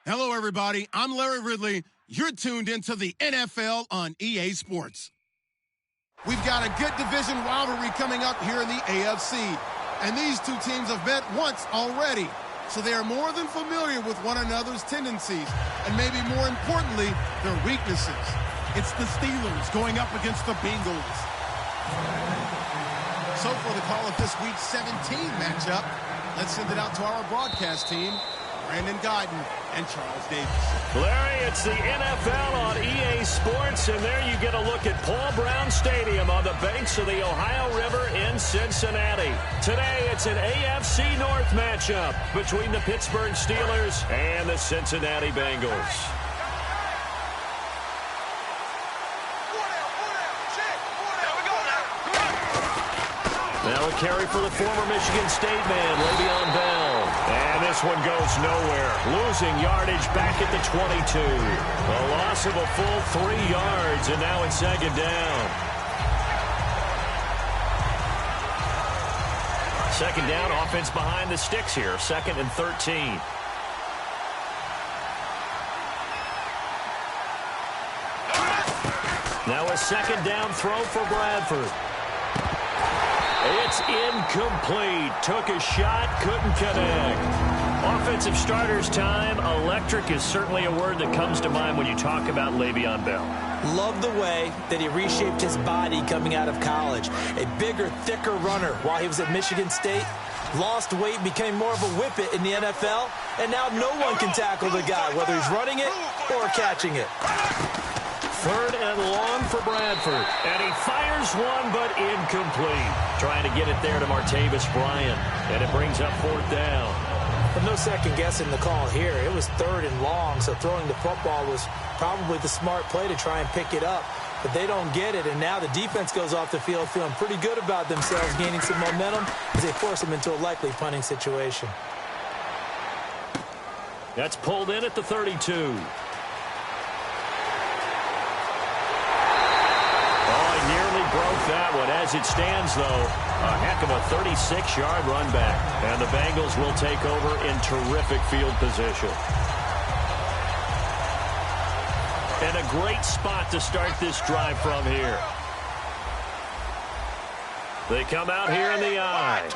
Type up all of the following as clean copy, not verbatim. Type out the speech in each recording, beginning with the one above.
Hello, everybody. I'm Larry Ridley. You're tuned into the NFL on EA Sports. We've got a good division rivalry coming up here in the AFC, and these two teams have met once already, so they are more than familiar with one another's tendencies, and maybe more importantly, their weaknesses. It's the Steelers going up against the Bengals. So for the call of this Week 17 matchup, let's send it out to our broadcast team, Brandon Guyton and Charles Davis. Larry, it's the NFL on EA Sports, and there you get a look at Paul Brown Stadium on the banks of the Ohio River in Cincinnati. Today, it's an AFC North matchup between the Pittsburgh Steelers and the Cincinnati Bengals. Now a carry for the former Michigan State man, Le'Veon Bell. And this one goes nowhere. Losing yardage back at the 22. A loss of a full 3 yards, and now it's second down. Second down, offense behind the sticks here. 2nd and 13. Now a second down throw for Bradford. It's incomplete. Took a shot, couldn't connect. Offensive starters time. Electric is certainly a word that comes to mind when you talk about Le'Veon Bell. Love the way that he reshaped his body coming out of college. A bigger, thicker runner while he was at Michigan State. Lost weight, became more of a whippet in the NFL. And now no one can tackle the guy, whether he's running it or catching it. 3rd and long for Bradford. And he fires one, but incomplete. Trying to get it there to Martavis Bryant. And it brings up 4th down. But no second guessing the call here. It was 3rd and long, so throwing the football was probably the smart play to try and pick it up. But they don't get it, and now the defense goes off the field feeling pretty good about themselves, gaining some momentum as they force them into a likely punting situation. That's pulled in at the 32. Broke that one. As it stands, though, a heck of a 36-yard run back. And the Bengals will take over in terrific field position. And a great spot to start this drive from here. They come out here in the eye.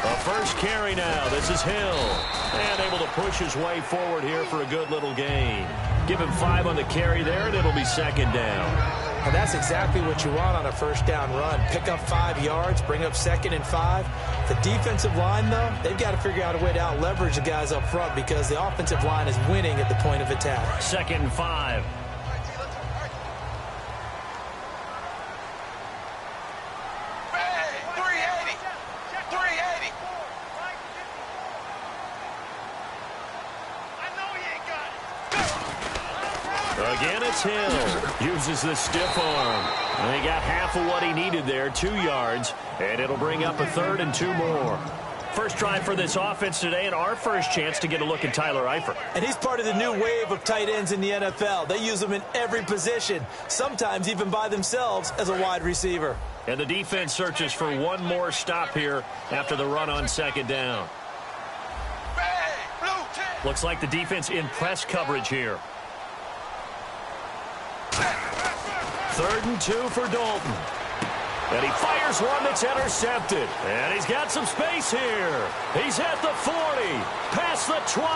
A first carry now. This is Hill. And able to push his way forward here for a good little gain. Give him 5 on the carry there, and it'll be second down. And that's exactly what you want on a first down run. Pick up 5 yards, bring up 2nd and 5. The defensive line, though, they've got to figure out a way to out-leverage the guys up front because the offensive line is winning at the point of attack. 2nd and 5. Again, it's Hill. Uses the stiff arm. And he got half of what he needed there, 2 yards. And it'll bring up a 3rd and 2 more. First drive for this offense today, and our first chance to get a look at Tyler Eifert. And he's part of the new wave of tight ends in the NFL. They use them in every position, sometimes even by themselves as a wide receiver. And the defense searches for one more stop here after the run on second down. Looks like the defense in press coverage here. 3rd and 2 for Dalton. And he fires one that's intercepted. And he's got some space here. He's at the 40, past the 20.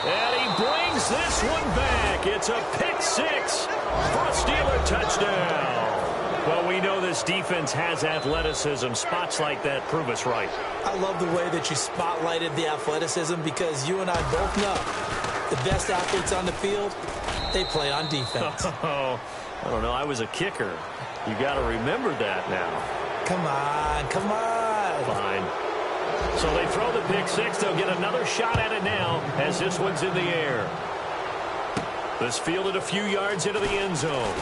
And he brings this one back. It's a pick 6 for a Steeler touchdown. Well, we know this defense has athleticism. Spots like that prove us right. I love the way that you spotlighted the athleticism because you and I both know the best athletes on the field, they play on defense. Oh, I don't know. I was a kicker. You got to remember that now. Come on, come on. Fine. So they throw the pick 6. They'll get another shot at it now as this one's in the air. This fielded a few yards into the end zone.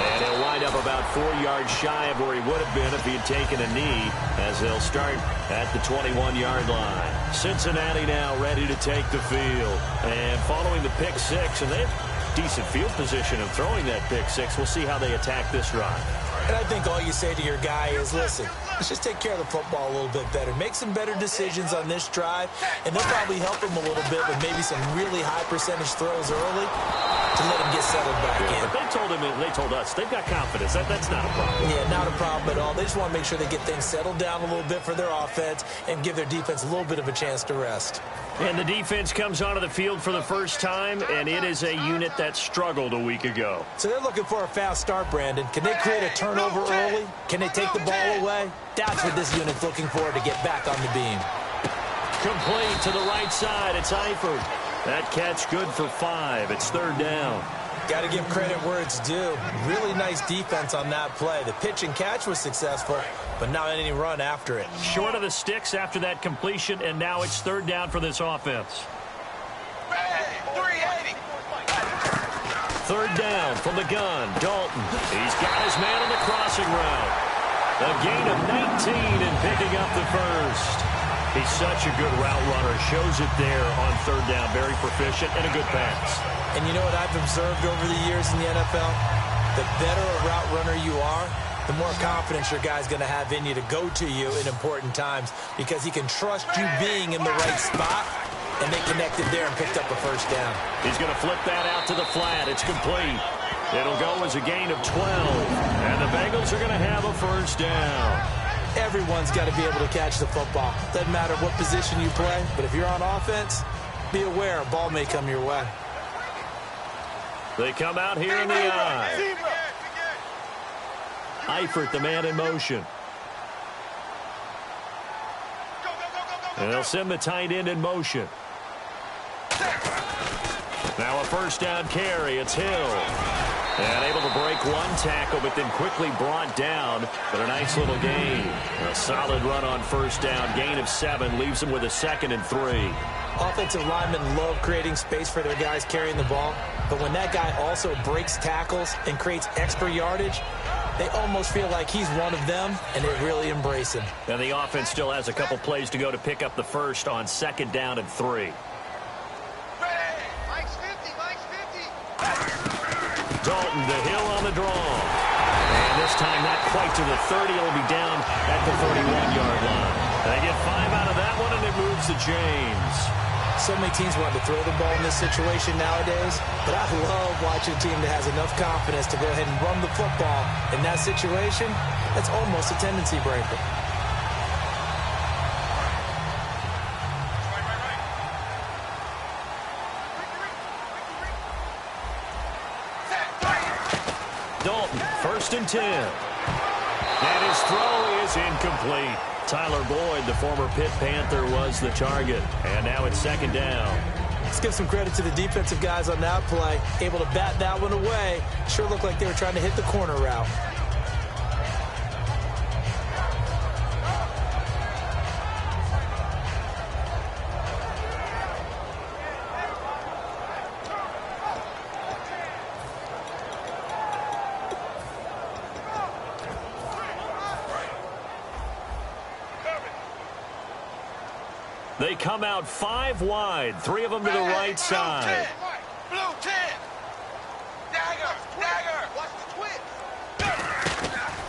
And he'll wind up about 4 yards shy of where he would have been if he had taken a knee, as they'll start at the 21-yard line. Cincinnati now ready to take the field. And following the pick 6, and they have decent field position of throwing that pick 6. We'll see how they attack this drive. And I think all you say to your guy is, listen, Let's just take care of the football a little bit better. Make some better decisions on this drive, and they'll probably help him a little bit with maybe some really high percentage throws early to let him get settled back in. But they told us they've got confidence. That's not a problem. Yeah, not a problem at all. They just want to make sure they get things settled down a little bit for their offense and give their defense a little bit of a chance to rest. And the defense comes onto the field for the first time, and it is a unit that struggled a week ago. So they're looking for a fast start, Brandon. Can they create a turnover early? Can they take the ball away? That's what this unit's looking for to get back on the beam. Complete to the right side. It's Eifert. That catch good for 5. It's third down. Got to give credit where it's due. Really nice defense on that play. The pitch and catch was successful, but not any run after it. Short of the sticks after that completion, and now it's third down for this offense. 380. Third down from the gun. Dalton. He's got his man on the crossing route. A gain of 19 and picking up the first. He's such a good route runner. Shows it there on third down. Very proficient and a good pass. And you know what I've observed over the years in the NFL? The better a route runner you are, the more confidence your guy's going to have in you to go to you in important times because he can trust you being in the right spot, and they connected there and picked up a first down. He's going to flip that out to the flat. It's complete. It'll go as a gain of 12, and the Bengals are going to have a first down. Everyone's got to be able to catch the football. Doesn't matter what position you play, but if you're on offense, be aware a ball may come your way. They come out here in the eye. Eifert, the man in motion. And they'll send the tight end in motion. Now a first down carry. It's Hill. And able to break one tackle, but then quickly brought down. But a nice little gain. A solid run on first down. Gain of 7 leaves them with a 2nd and 3. Offensive linemen love creating space for their guys carrying the ball. But when that guy also breaks tackles and creates extra yardage, they almost feel like he's one of them, and they really embrace him. And the offense still has a couple plays to go to pick up the first on 2nd down and 3. Dalton to Hill on the draw. And this time not quite to the 30. It'll be down at the 31-yard line. They get 5 out of that one, and it moves to James. So many teams want to throw the ball in this situation nowadays, but I love watching a team that has enough confidence to go ahead and run the football. In that situation, that's almost a tendency breaker. Dalton, 1st and 10. And his throw is incomplete. Tyler Boyd, the former Pitt Panther, was the target. And now it's 2nd down. Let's give some credit to the defensive guys on that play. Able to bat that one away. Sure looked like they were trying to hit the corner route. They come out 5 wide, 3 of them to the right side. Blue 10. Dagger. Watch the twist.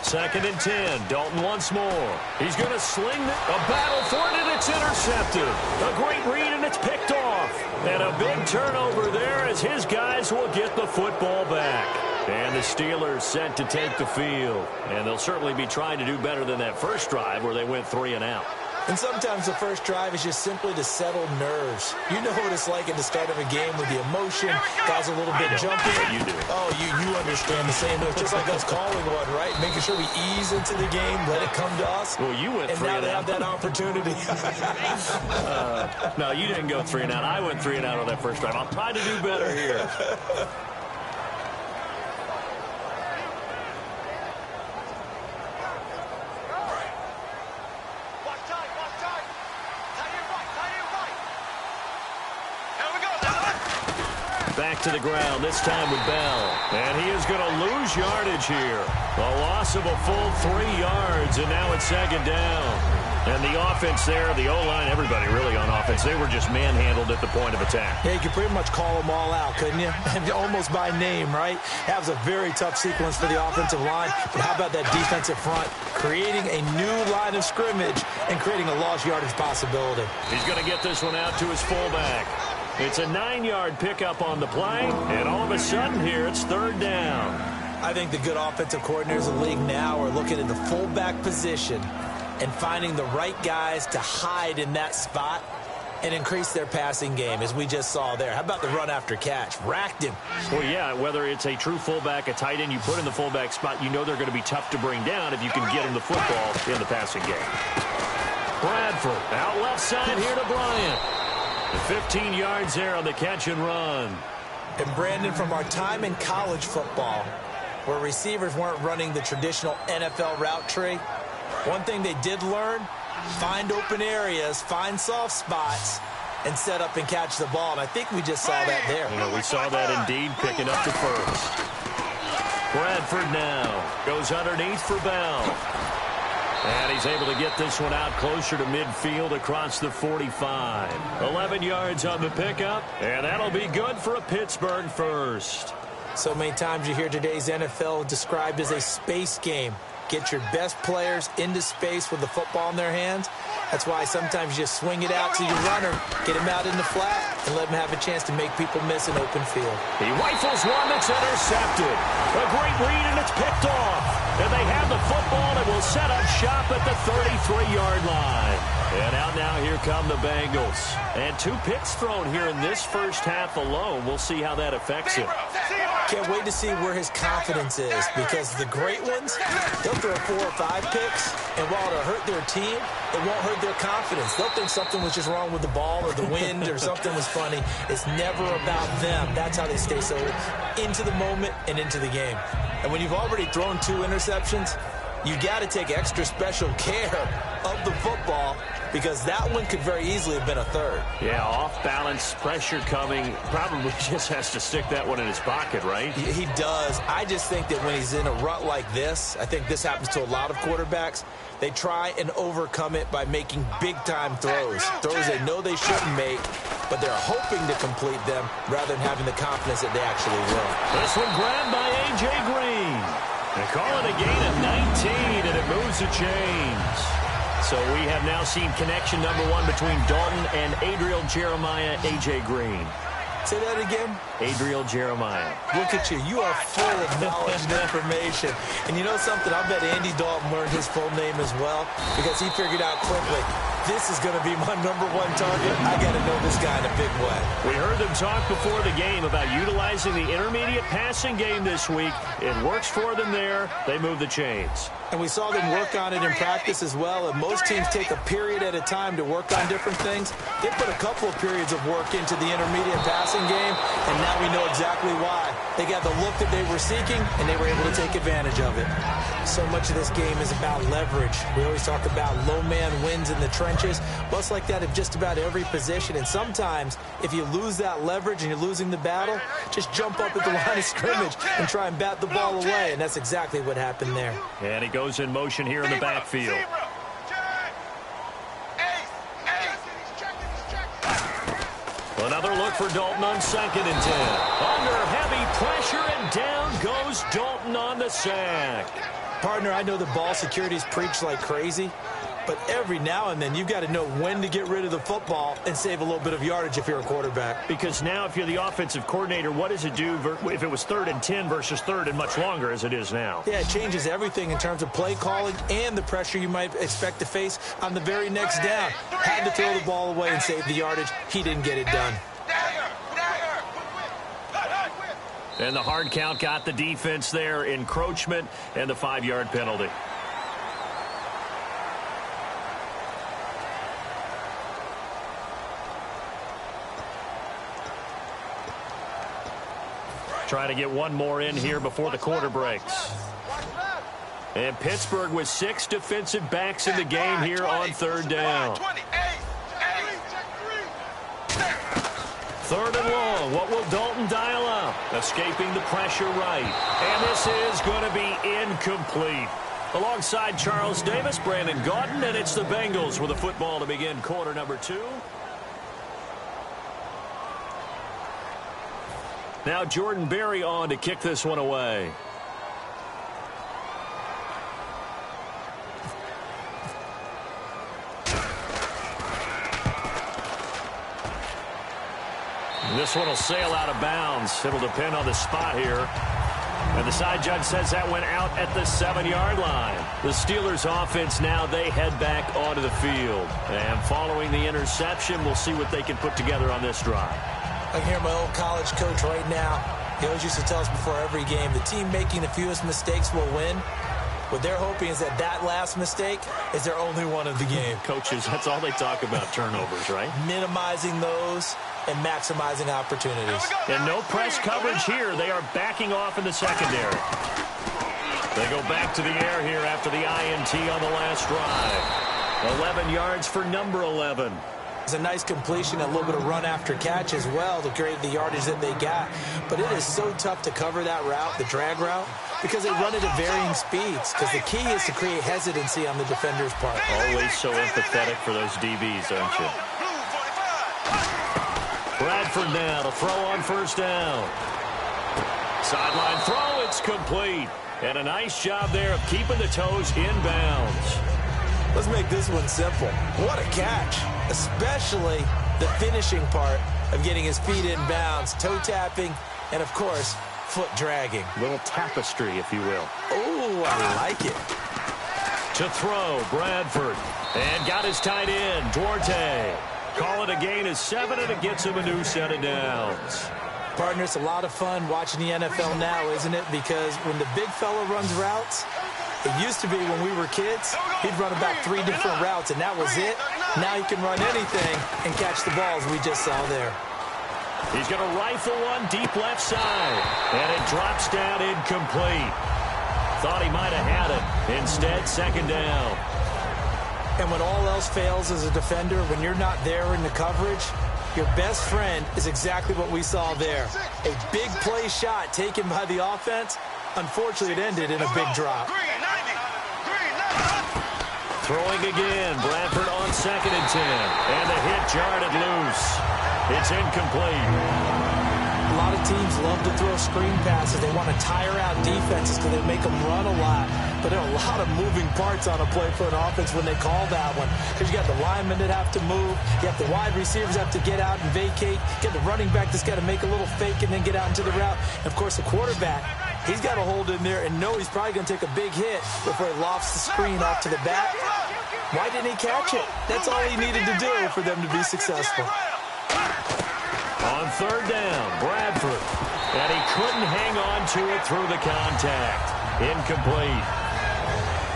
2nd and 10. Dalton once more. He's going to sling a battle for it, and it's intercepted. A great read, and it's picked off. And a big turnover there as his guys will get the football back. And the Steelers set to take the field. And they'll certainly be trying to do better than that first drive where they went 3 and out. And sometimes the first drive is just simply to settle nerves. You know what it's like at the start of a game with the emotion. Guys are a little bit jumpy. You do. Oh, you understand the same. It's just like us calling one, right? Making sure we ease into the game, let it come to us. Well, you went 3 and out. And now they have that opportunity. No, you didn't go 3 and out. I went 3 and out on that first drive. I'll try to do better here. Back to the ground, this time with Bell. And he is going to lose yardage here. A loss of a full 3 yards, and now it's 2nd down. And the offense there, the O-line, everybody really on offense, they were just manhandled at the point of attack. Yeah, you could pretty much call them all out, couldn't you? Almost by name, right? That was a very tough sequence for the offensive line. But how about that defensive front? Creating a new line of scrimmage and creating a lost yardage possibility. He's going to get this one out to his fullback. It's a 9-yard pickup on the play, and all of a sudden here it's third down. I think the good offensive coordinators in the league now are looking at the fullback position and finding the right guys to hide in that spot and increase their passing game, as we just saw there. How about the run after catch? Racked him. Well, yeah, whether it's a true fullback, a tight end you put in the fullback spot, you know they're going to be tough to bring down if you can get them the football in the passing game. Bradford out left side here to Bryant. 15 yards there on the catch and run. And Brandon, from our time in college football, where receivers weren't running the traditional NFL route tree, one thing they did learn, find open areas, find soft spots, and set up and catch the ball. And I think we just saw that there. You know, we saw that indeed, picking up the first. Bradford now goes underneath for Bell. And he's able to get this one out closer to midfield across the 45. 11 yards on the pickup, and that'll be good for a Pittsburgh first. So many times you hear today's NFL described as a space game. Get your best players into space with the football in their hands. That's why sometimes you just swing it out to your runner, get him out in the flat, and let him have a chance to make people miss an open field. He rifles one that's intercepted. A great read, and it's picked off. And they have the football, and will set up shop at the 33-yard line. And out now, here come the Bengals. And 2 picks thrown here in this first half alone. We'll see how that affects him. Can't wait to see where his confidence is, because the great ones, they'll throw 4 or 5 picks, and while it'll hurt their team, it won't hurt their confidence. They'll think something was just wrong with the ball or the wind or something was funny. It's never about them. That's how they stay so into the moment and into the game. And when you've already thrown 2 interceptions, you got to take extra special care of the football, because that one could very easily have been a 3rd. Yeah, off balance, pressure coming. Probably just has to stick that one in his pocket, right? He does. I just think that when he's in a rut like this, I think this happens to a lot of quarterbacks, they try and overcome it by making big-time throws. Throws they know they shouldn't make, but they're hoping to complete them rather than having the confidence that they actually will. This one grabbed by A.J. Green. They call it a gain of 19, and it moves the chains. So we have now seen connection number 1 between Dalton and Adriel Jeremiah, A.J. Green. Say that again. Adriel Jeremiah. Look at you. You are full of knowledge and information. And you know something? I bet Andy Dalton learned his full name as well, because he figured out quickly, this is going to be my number 1 target. I got to know this guy in a big way. We heard them talk before the game about utilizing the intermediate passing game this week. It works for them there. They move the chains. And we saw them work on it in practice as well. And most teams take a period at a time to work on different things. They put a couple of periods of work into the intermediate passing game, and now we know exactly why. They got the look that they were seeking, and they were able to take advantage of it. So much of this game is about leverage. We always talk about low man wins in the trenches. Well, it's like that in just about every position. And sometimes, if you lose that leverage and you're losing the battle, just jump up at the line of scrimmage and try and bat the ball away. And that's exactly what happened there. And he goes in motion here in the backfield. Another look for Dalton on 2nd and 10. Under heavy pressure, and down goes Dalton on the sack. Partner, I know the ball security is preached like crazy, but every now and then you've got to know when to get rid of the football and save a little bit of yardage if you're a quarterback. Because now if you're the offensive coordinator, what does it do if it was 3rd and 10 versus 3rd and much longer as it is now? Yeah, it changes everything in terms of play calling and the pressure you might expect to face on the very next down. Had to throw the ball away and save the yardage. He didn't get it done. And the hard count got the defense there, encroachment, and the 5-yard penalty. Trying to get one more in here before the quarter breaks. And Pittsburgh with 6 defensive backs in the game here on 3rd down. 3rd and long. What will Dalton dial up? Escaping the pressure right. And this is going to be incomplete. Alongside Charles Davis, Brandon Gaudin, and it's the Bengals with a football to begin quarter number 2. Now Jordan Berry on to kick this one away. This one will sail out of bounds. It'll depend on the spot here. And the side judge says that went out at the 7-yard line. The Steelers offense now, they head back onto the field. And following the interception, we'll see what they can put together on this drive. I can hear my old college coach right now. He always used to tell us before every game, the team making the fewest mistakes will win. What they're hoping is that that last mistake is their only one of the game. Coaches, that's all they talk about, turnovers, right? Minimizing those and maximizing opportunities. And no press coverage here. They are backing off in the secondary. They go back to the air here after the INT on the last drive. 11 yards for number 11. It's a nice completion, a little bit of run after catch as well to create the yardage that they got. But it is so tough to cover that route, the drag route, because they run it at varying speeds. Because the key is to create hesitancy on the defender's part. Always so empathetic for those DBs, aren't you? Bradford now to throw on first down. Sideline throw, it's complete. And a nice job there of keeping the toes in bounds. Let's make this one simple. What a catch, especially the finishing part of getting his feet in bounds, toe tapping, and, of course, foot dragging. Little tapestry, if you will. Oh, I like it. To throw, Bradford. And got his tight end, Duarte. Call it a gain of 7, and it gets him a new set of downs. Partner, it's a lot of fun watching the NFL now, isn't it? Because when the big fella runs routes, it used to be when we were kids, he'd run about 3 different routes, and that was it. Now he can run anything and catch the balls we just saw there. He's going to rifle one deep left side, and it drops down incomplete. Thought he might have had it. Instead, second down. And when all else fails as a defender, when you're not there in the coverage, your best friend is exactly what we saw there. A big play shot taken by the offense. Unfortunately, it ended in a big drop. Throwing again. Bradford on 2nd and 10. And the hit jarred it loose. It's incomplete. A lot of teams love to throw screen passes. They want to tire out defenses because they make them run a lot. But there are a lot of moving parts on a play for an offense when they call that one. Because you got the linemen that have to move. You have the wide receivers have to get out and vacate. You got the running back that's got to make a little fake and then get out into the route. And, of course, the quarterback, he's got to hold in there and know he's probably going to take a big hit before he lofts the screen off to the back. Why didn't he catch it? That's all he needed to do for them to be successful. On 3rd down, Bradford. And he couldn't hang on to it through the contact. Incomplete.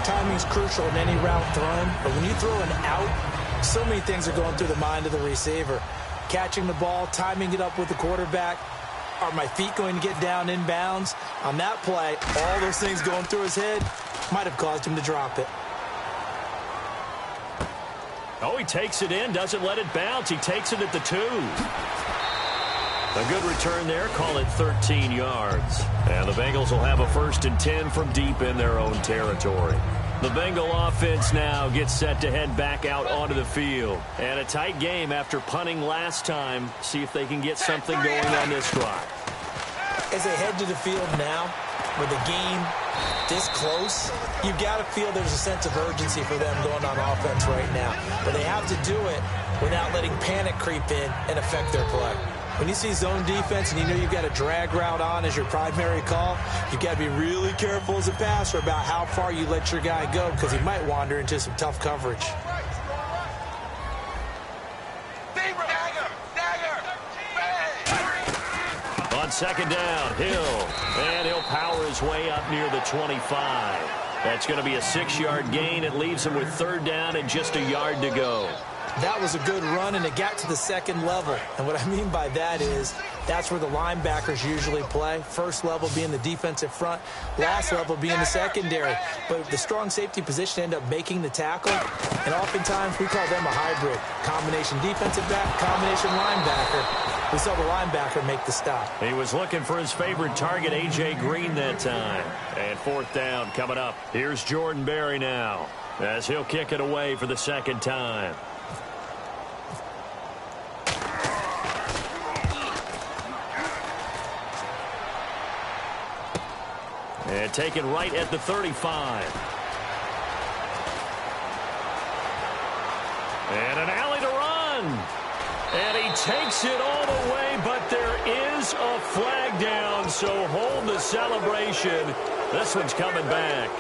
Timing's crucial in any route thrown, but when you throw an out, so many things are going through the mind of the receiver. Catching the ball, timing it up with the quarterback. Are my feet going to get down in bounds? On that play, all those things going through his head might have caused him to drop it. Oh, he takes it in, doesn't let it bounce. He takes it at the 2. A good return there, call it 13 yards. And the Bengals will have a 1st and 10 from deep in their own territory. The Bengal offense now gets set to head back out onto the field. And a tight game after punting last time. See if they can get something going on this drive. As they head to the field now, with the game this close, you've got to feel there's a sense of urgency for them going on offense right now. But they have to do it without letting panic creep in and affect their play. When you see zone defense and you know you've got a drag route on as your primary call, you've got to be really careful as a passer about how far you let your guy go because he might wander into some tough coverage. On 2nd down, Hill. And he'll power his way up near the 25. That's going to be a 6-yard gain. It leaves him with 3rd down and just a yard to go. That was a good run, and it got to the second level. And what I mean by that is that's where the linebackers usually play. First level being the defensive front, last level being the secondary. But the strong safety position ended up making the tackle, and oftentimes we call them a hybrid. Combination defensive back, combination linebacker. We saw the linebacker make the stop. He was looking for his favorite target, A.J. Green, that time. And fourth down coming up. Here's Jordan Berry now as he'll kick it away for the second time. And taken right at the 35. And an alley to run. And he takes it all the way, but there is a flag down, so hold the celebration. This one's coming back.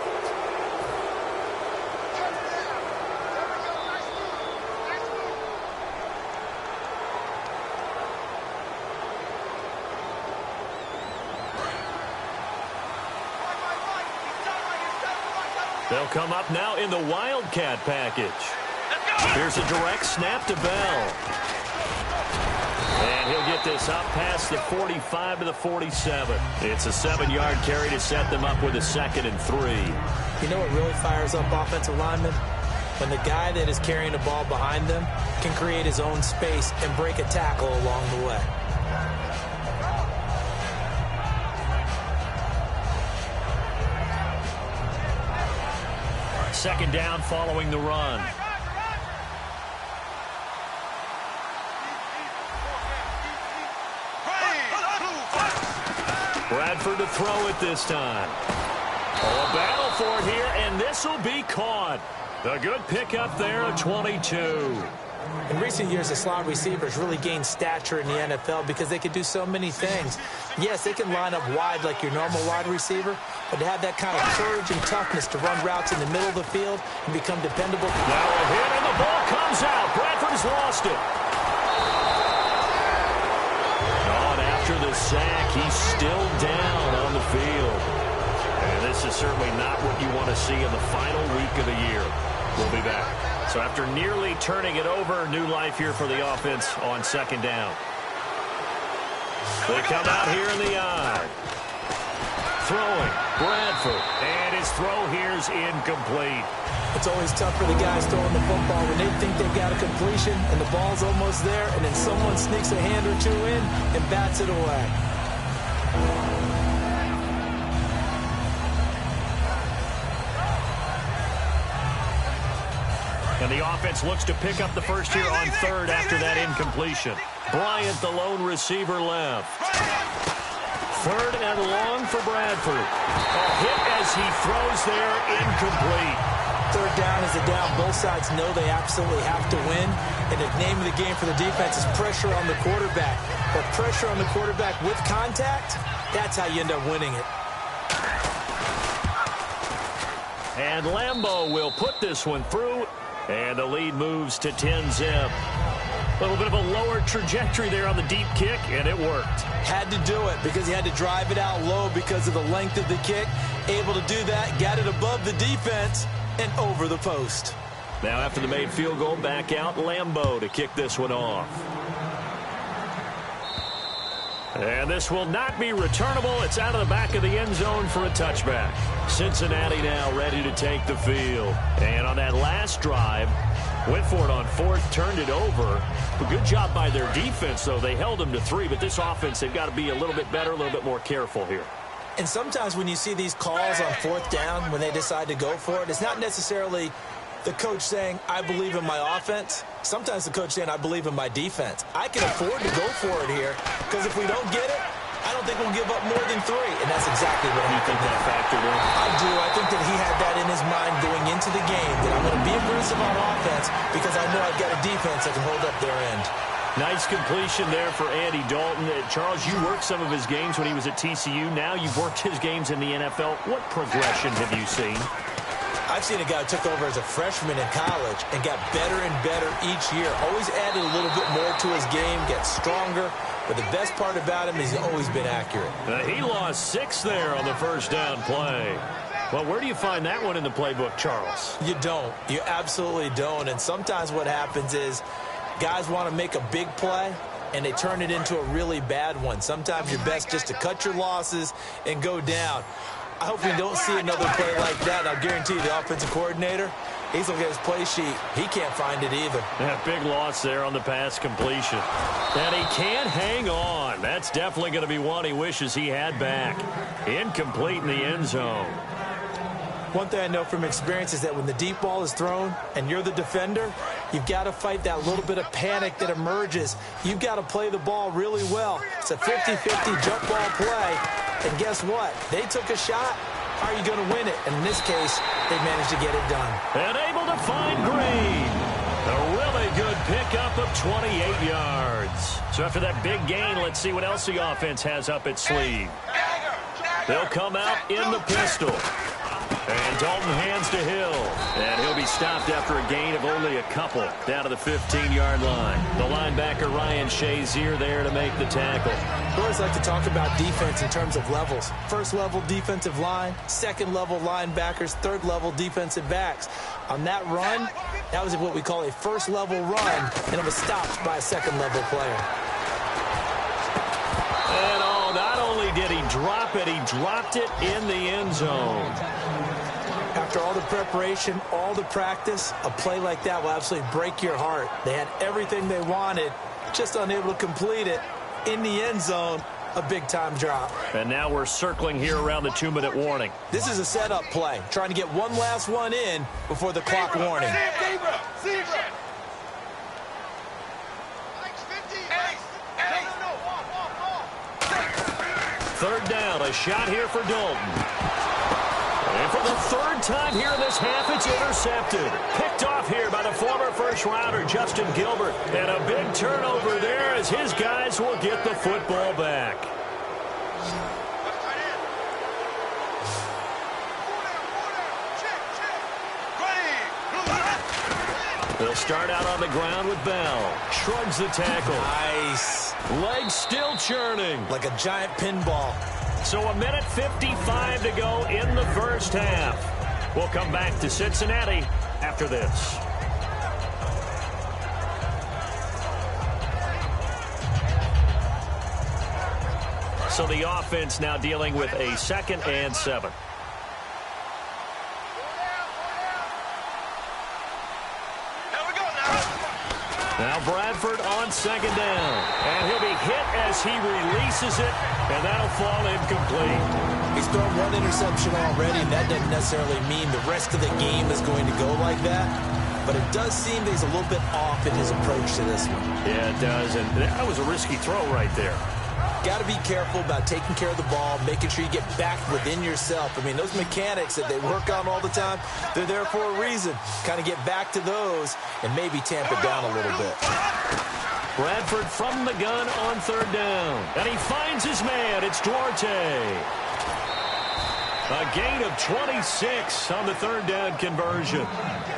They'll come up now in the Wildcat package. Here's a direct snap to Bell. And he'll get this up past the 45 to the 47. It's a 7-yard carry to set them up with a 2nd and 3. You know what really fires up offensive linemen? When the guy that is carrying the ball behind them can create his own space and break a tackle along the way. Second down following the run. Bradford to throw it this time. Oh, a battle for it here, and this will be caught. A good pickup there at 22. In recent years, the slot receivers really gained stature in the NFL because they could do so many things. Yes, they can line up wide like your normal wide receiver, but to have that kind of courage and toughness to run routes in the middle of the field and become dependable. Now a hit, and the ball comes out. Bradford has lost it. Oh, and after the sack, he's still down on the field. And this is certainly not what you want to see in the final week of the year. We'll be back. So after nearly turning it over, new life here for the offense on second down. They come out here in the eye. Throwing, Bradford, and his throw here's incomplete. It's always tough for the guys throwing the football when they think they've got a completion and the ball's almost there, and then someone sneaks a hand or two in and bats it away. And the offense looks to pick up the first here on third after that incompletion. Bryant, the lone receiver, left. Third and long for Bradford. A hit as he throws there, incomplete. Third down is a down. Both sides know they absolutely have to win. And the name of the game for the defense is pressure on the quarterback. But pressure on the quarterback with contact, that's how you end up winning it. And Lambeau will put this one through. And the lead moves to 10-zip. A little bit of a lower trajectory there on the deep kick, and it worked. Had to do it because he had to drive it out low because of the length of the kick. Able to do that, got it above the defense, and over the post. Now after the made field goal, back out Lambeau to kick this one off. And this will not be returnable. It's out of the back of the end zone for a touchback. Cincinnati now ready to take the field. And on that last drive, went for it on fourth, turned it over. A good job by their defense, though. They held them to 3, but this offense, they've got to be a little bit better, a little bit more careful here. And sometimes when you see these calls on fourth down, when they decide to go for it, it's not necessarily the coach saying, I believe in my offense. Sometimes the coach saying, I believe in my defense. I can afford to go for it here because if we don't get it, I don't think we'll give up more than 3. And that's exactly what you think that factored in? I do. I think that he had that in his mind going into the game, that I'm going to be aggressive on offense because I know I've got a defense that can hold up their end. Nice completion there for Andy Dalton. Charles, you worked some of his games when he was at TCU. Now you've worked his games in the NFL. What progression have you seen? I've seen a guy who took over as a freshman in college and got better and better each year. Always added a little bit more to his game, gets stronger. But the best part about him is he's always been accurate. He lost 6 there on the first down play. Well, where do you find that one in the playbook, Charles? You don't. You absolutely don't. And sometimes what happens is guys want to make a big play, and they turn it into a really bad one. Sometimes you're best just to cut your losses and go down. I hope we don't see another play like that. I'll guarantee you the offensive coordinator, he's looking at his play sheet. He can't find it either. Yeah, big loss there on the pass completion. And he can't hang on. That's definitely going to be one he wishes he had back. Incomplete in the end zone. One thing I know from experience is that when the deep ball is thrown and you're the defender, you've got to fight that little bit of panic that emerges. You've got to play the ball really well. It's a 50-50 jump ball play. And guess what? They took a shot. How are you going to win it? And in this case, they managed to get it done. And able to find Green. A really good pickup of 28 yards. So after that big gain, let's see what else the offense has up its sleeve. They'll come out in the pistol. And Dalton hands to Hill. And he'll be stopped after a gain of only a couple down to the 15-yard line. The linebacker, Ryan Shazier, there to make the tackle. I always like to talk about defense in terms of levels. First-level defensive line, second-level linebackers, third-level defensive backs. On that run, that was what we call a first-level run, and it was stopped by a second-level player. And not only did he drop it, he dropped it in the end zone. After all the preparation, all the practice, a play like that will absolutely break your heart. They had everything they wanted, just unable to complete it. In the end zone, a big-time drop. And now we're circling here around the 2-minute warning. This is a setup play, trying to get one last one in before the clock warning. Third down, a shot here for Dalton. And for the third time here in this half, it's intercepted. Picked off here by the former first-rounder, Justin Gilbert. And a big turnover there as his guys will get the football back. They'll start out on the ground with Bell. Shrugs the tackle. Nice. Legs still churning. Like a giant pinball. So a minute 55 to go in the first half. We'll come back to Cincinnati after this. So the offense now dealing with a 2nd and 7. Now Bradford on 2nd down. And he'll be hit as he releases it, and that'll fall incomplete. He's thrown one interception already, and that doesn't necessarily mean the rest of the game is going to go like that. But it does seem that he's a little bit off in his approach to this one. Yeah, it does, and that was a risky throw right there. Got to be careful about taking care of the ball, making sure you get back within yourself. I mean, those mechanics that they work on all the time, they're there for a reason. Kind of get back to those and maybe tamp it down a little bit. Bradford from the gun on 3rd down. And he finds his man. It's Duarte. A gain of 26 on the 3rd down conversion.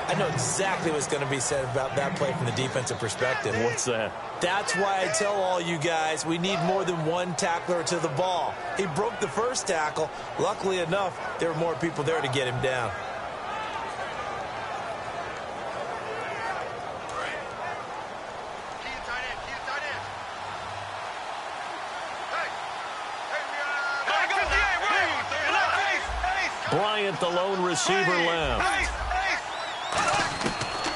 I know exactly what's going to be said about that play from the defensive perspective. What's that? That's why I tell all you guys we need more than one tackler to the ball. He broke the first tackle. Luckily enough, there were more people there to get him down. Bryant, the lone receiver, left.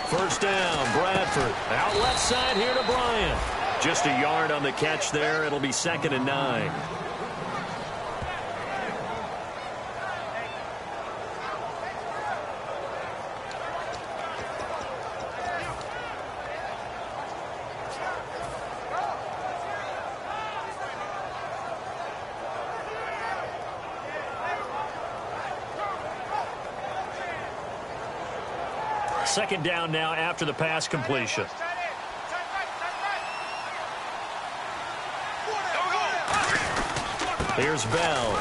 First down, Bradford. Out left side here to Bryant. Just a yard on the catch there. It'll be 2nd and 9. Second down now after the pass completion. Here's Bell.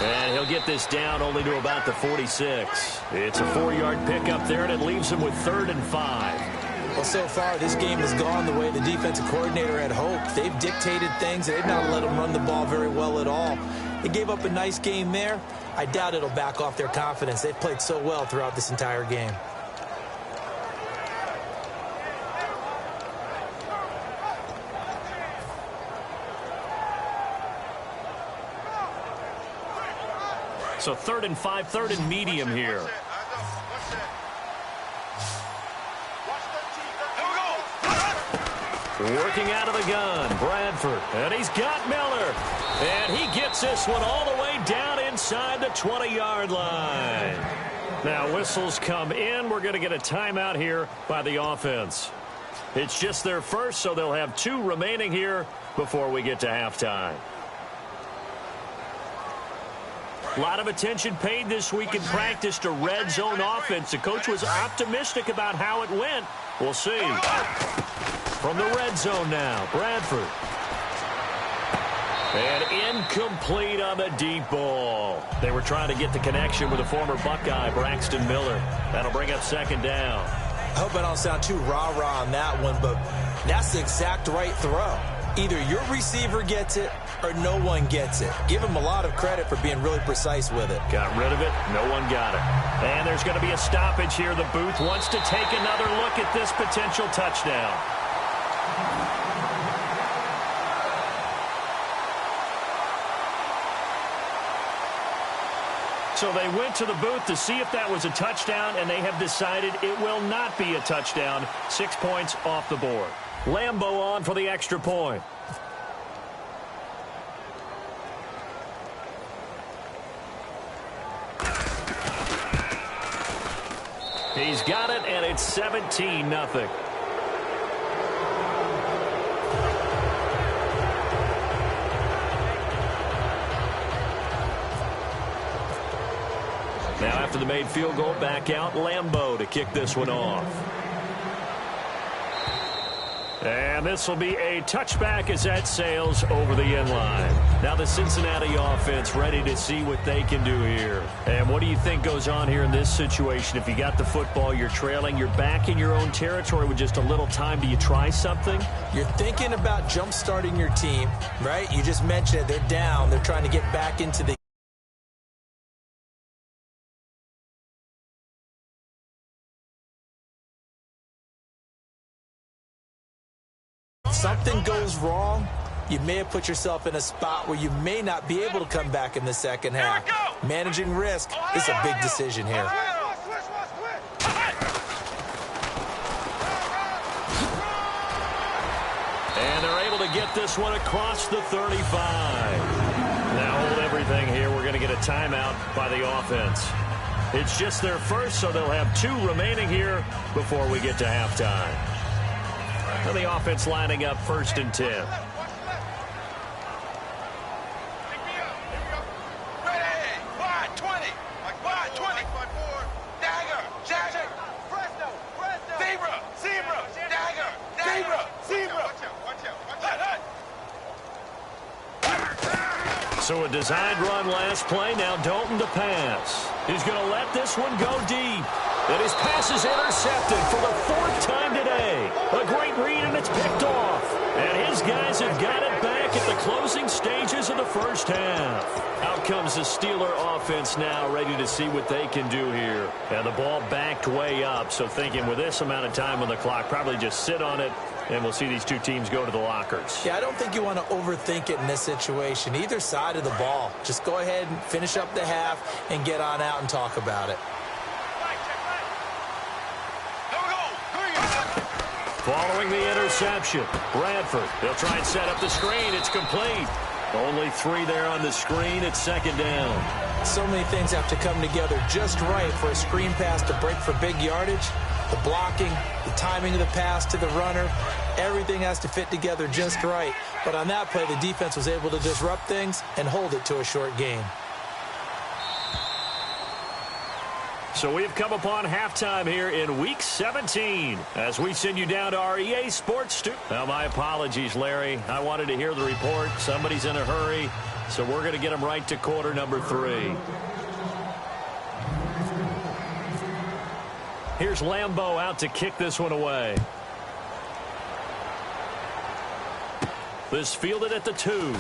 And he'll get this down only to about the 46. It's a 4-yard pickup there, and it leaves him with 3rd and 5. Well, so far, this game has gone the way the defensive coordinator had hoped. They've dictated things. They've not let him run the ball very well at all. They gave up a nice game there. I doubt it'll back off their confidence. They've played so well throughout this entire game. So 3rd and 5, 3rd and medium here. Working out of the gun, Bradford. And he's got Miller. And he gets this one all the way down inside the 20-yard line. Now whistles come in. We're going to get a timeout here by the offense. It's just their first, so they'll have 2 remaining here before we get to halftime. A lot of attention paid this week in practice to red zone offense. The coach was optimistic about how it went. We'll see. From the red zone now, Bradford. And incomplete on the deep ball. They were trying to get the connection with a former Buckeye, Braxton Miller. That'll bring up 2nd down. I hope I don't sound too rah-rah on that one, but that's the exact right throw. Either your receiver gets it or no one gets it. Give him a lot of credit for being really precise with it. Got rid of it. No one got it. And there's going to be a stoppage here. The booth wants to take another look at this potential touchdown. So they went to the booth to see if that was a touchdown, and they have decided it will not be a touchdown. 6 points off the board. Lambeau on for the extra point. He's got it, and it's 17-0. Now after the made field goal, back out Lambeau to kick this one off. And this will be a touchback as that sails over the end line. Now the Cincinnati offense ready to see what they can do here. And what do you think goes on here in this situation? If you got the football, you're trailing, you're back in your own territory with just a little time. Do you try something? You're thinking about jump-starting your team, right? You just mentioned it. They're down. They're trying to get back into the something goes wrong, you may have put yourself in a spot where you may not be able to come back in the second half. Managing risk is a big decision here. And they're able to get this one across the 35. Now hold everything here. We're going to get a timeout by the offense. It's just their first, so they'll have 2 remaining here before we get to halftime. And the offense lining up 1st and 10. So a designed run last play. Now Dalton to pass. He's going to let this one go deep. And his pass is intercepted for the 4th time today. A great read, and it's picked off. And his guys have got it back at the closing stages of the first half. Out comes the Steeler offense now, ready to see what they can do here. And the ball backed way up, so thinking with this amount of time on the clock, probably just sit on it, and we'll see these 2 teams go to the lockers. Yeah, I don't think you want to overthink it in this situation. Either side of the ball. Just go ahead and finish up the half and get on out and talk about it. Following the interception, Bradford. They'll try and set up the screen. It's complete. Only 3 there on the screen. It's 2nd down. So many things have to come together just right for a screen pass to break for big yardage. The blocking, the timing of the pass to the runner, everything has to fit together just right. But on that play, the defense was able to disrupt things and hold it to a short gain. So we've come upon halftime here in Week 17 as we send you down to our EA Sports studio. Now, my apologies, Larry. I wanted to hear the report. Somebody's in a hurry, so we're going to get them right to quarter number 3. Here's Lambeau out to kick this one away. This fielded at the 2.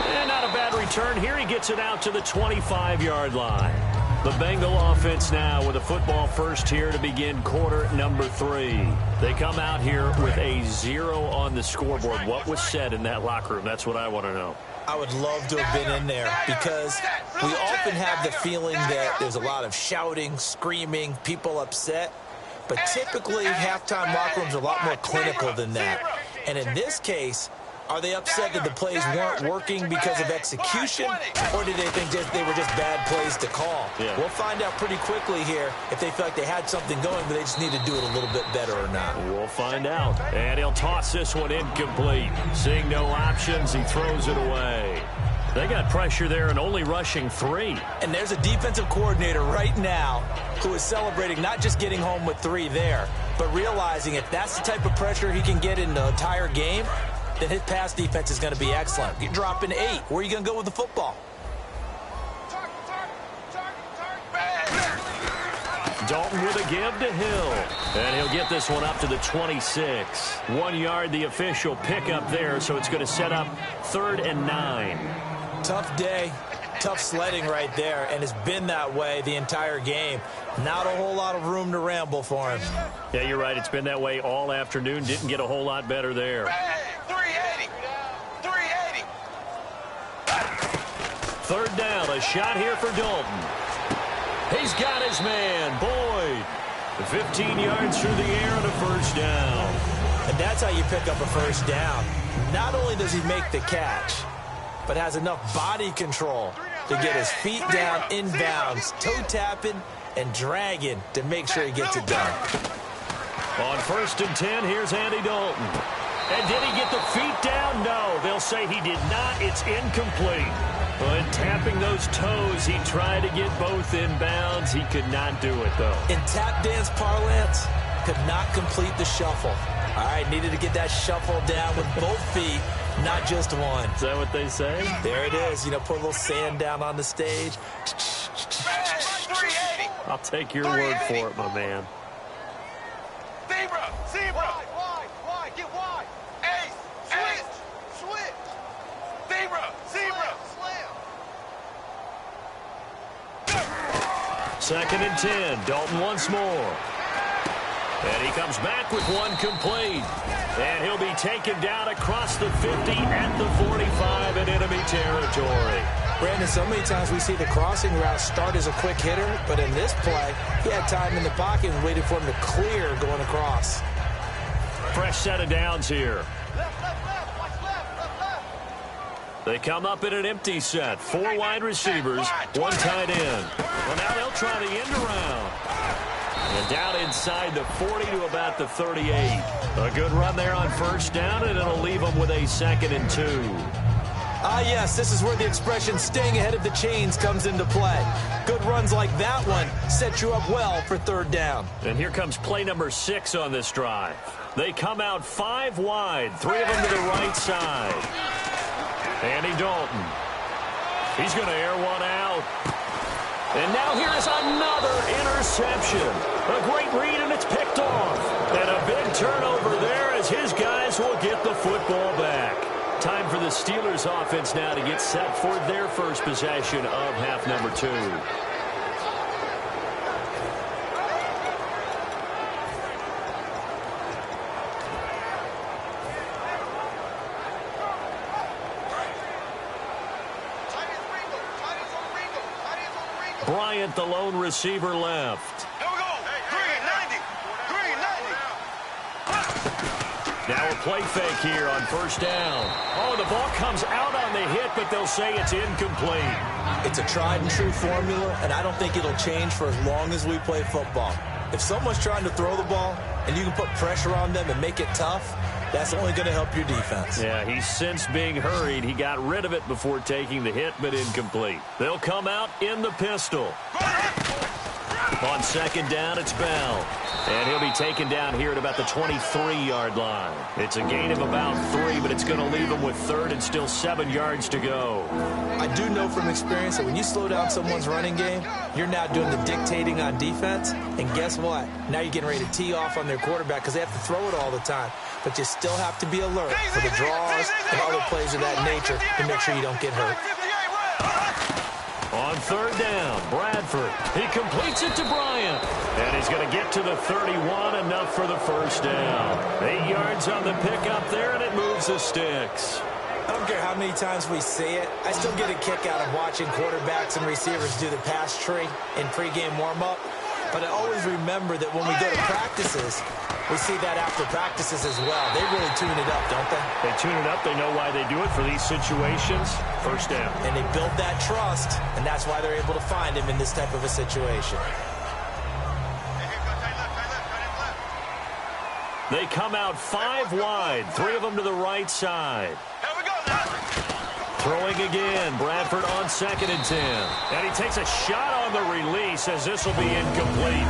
And not a bad on return here, he gets it out to the 25-yard line. The Bengal offense now with a football first here to begin quarter number 3. They come out here with a 0 on the scoreboard. What was said in that locker room? That's what I want to know. I would love to have been in there because we often have the feeling that there's a lot of shouting, screaming, people upset. But typically, halftime locker rooms are a lot more clinical than that. And in this case, are they upset that the plays weren't working because of execution, or did they think they were just bad plays to call? Yeah. We'll find out pretty quickly here if they feel like they had something going, but they just need to do it a little bit better or not. We'll find out. And he'll toss this one incomplete. Seeing no options, he throws it away. They got pressure there and only rushing 3. And there's a defensive coordinator right now who is celebrating not just getting home with 3 there, but realizing if that's the type of pressure he can get in the entire game, then his pass defense is going to be excellent. You're dropping 8. Where are you going to go with the football? Dalton with a give to Hill. And he'll get this one up to the 26. 1 yard, the official pickup there, so it's going to set up 3rd and 9. Tough day, tough sledding right there, and it's been that way the entire game. Not a whole lot of room to ramble for him. Yeah, you're right. It's been that way all afternoon. Didn't get a whole lot better there. 380. 380. 3rd down, a shot here for Dalton. He's got his man, Boyd. 15 yards through the air and a 1st down. And that's how you pick up a 1st down. Not only does he make the catch, but has enough body control to get his feet down inbounds, toe tapping and dragging to make sure he gets it done. On 1st and 10, here's Andy Dalton. And did he get the feet down? No, they'll say he did not. It's incomplete. But tapping those toes, he tried to get both inbounds. He could not do it, though. In tap dance parlance, could not complete the shuffle. All right, needed to get that shuffle down with both feet, not just one. Is that what they say? There it is. You know, put a little sand down on the stage. 380. I'll take your word for it, my man. Zebra. Wide. Get wide. Ace. Switch. Zebra. Slam. 2nd and 10. Dalton once more. And he comes back with one complete. And he'll be taken down across the 50 at the 45 in enemy territory. Brandon, so many times we see the crossing route start as a quick hitter, but in this play, he had time in the pocket and waited for him to clear going across. Fresh set of downs here. They come up in an empty set. 4 wide receivers, 1 tight end. Well, now they'll try the end around. And down inside the 40 to about the 38. A good run there on 1st down, and it'll leave them with a 2nd and 2. Ah, yes, this is where the expression staying ahead of the chains comes into play. Good runs like that one set you up well for 3rd down. And here comes play number 6 on this drive. They come out 5 wide, 3 of them to the right side. Andy Dalton. He's going to air one out. And now here is another interception. A great read, and it's picked off. And a big turnover there as his guys will get the football back. Time for the Steelers offense now to get set for their first possession of half number 2. Bryant, the lone receiver, left. Here we go. 390. Now a play fake here on 1st down. Oh, the ball comes out on the hit, but they'll say it's incomplete. It's a tried and true formula, and I don't think it'll change for as long as we play football. If someone's trying to throw the ball and you can put pressure on them and make it tough, that's only going to help your defense. Yeah, he's since being hurried. He got rid of it before taking the hit, but incomplete. They'll come out in the pistol. On 2nd down, it's Bell. And he'll be taken down here at about the 23-yard line. It's a gain of about 3, but it's going to leave him with 3rd and still 7 yards to go. I do know from experience that when you slow down someone's running game, you're now doing the dictating on defense. And guess what? Now you're getting ready to tee off on their quarterback because they have to throw it all the time. But you still have to be alert for the draws and other plays of that nature to make sure you don't get hurt. On third down, Bradford. He completes it to Bryant. And he's going to get to the 31, enough for the first down. 8 yards on the pickup there, and it moves the sticks. I don't care how many times we see it. I still get a kick out of watching quarterbacks and receivers do the pass tree in pregame warm-up. But I always remember that when we go to practices, we see that after practices as well. They really tune it up, don't they? They tune it up. They know why they do it for these situations. First down. And they build that trust, and that's why they're able to find him in this type of a situation. They come out 5 wide, 3 of them to the right side. Here we go now. Throwing again, Bradford on 2nd and 10. And he takes a shot on the release as this will be incomplete.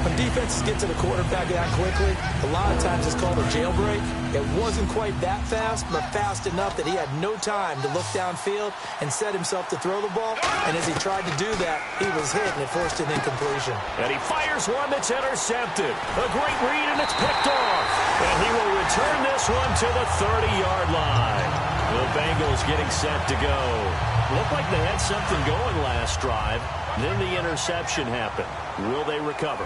When defenses get to the quarterback that quickly, a lot of times it's called a jailbreak. It wasn't quite that fast, but fast enough that he had no time to look downfield and set himself to throw the ball. And as he tried to do that, he was hit, and it forced an incompletion. And he fires one that's intercepted. A great read, and it's picked off. And he will return this one to the 30-yard line. The Bengals getting set to go. Looked like they had something going last drive. Then the interception happened. Will they recover?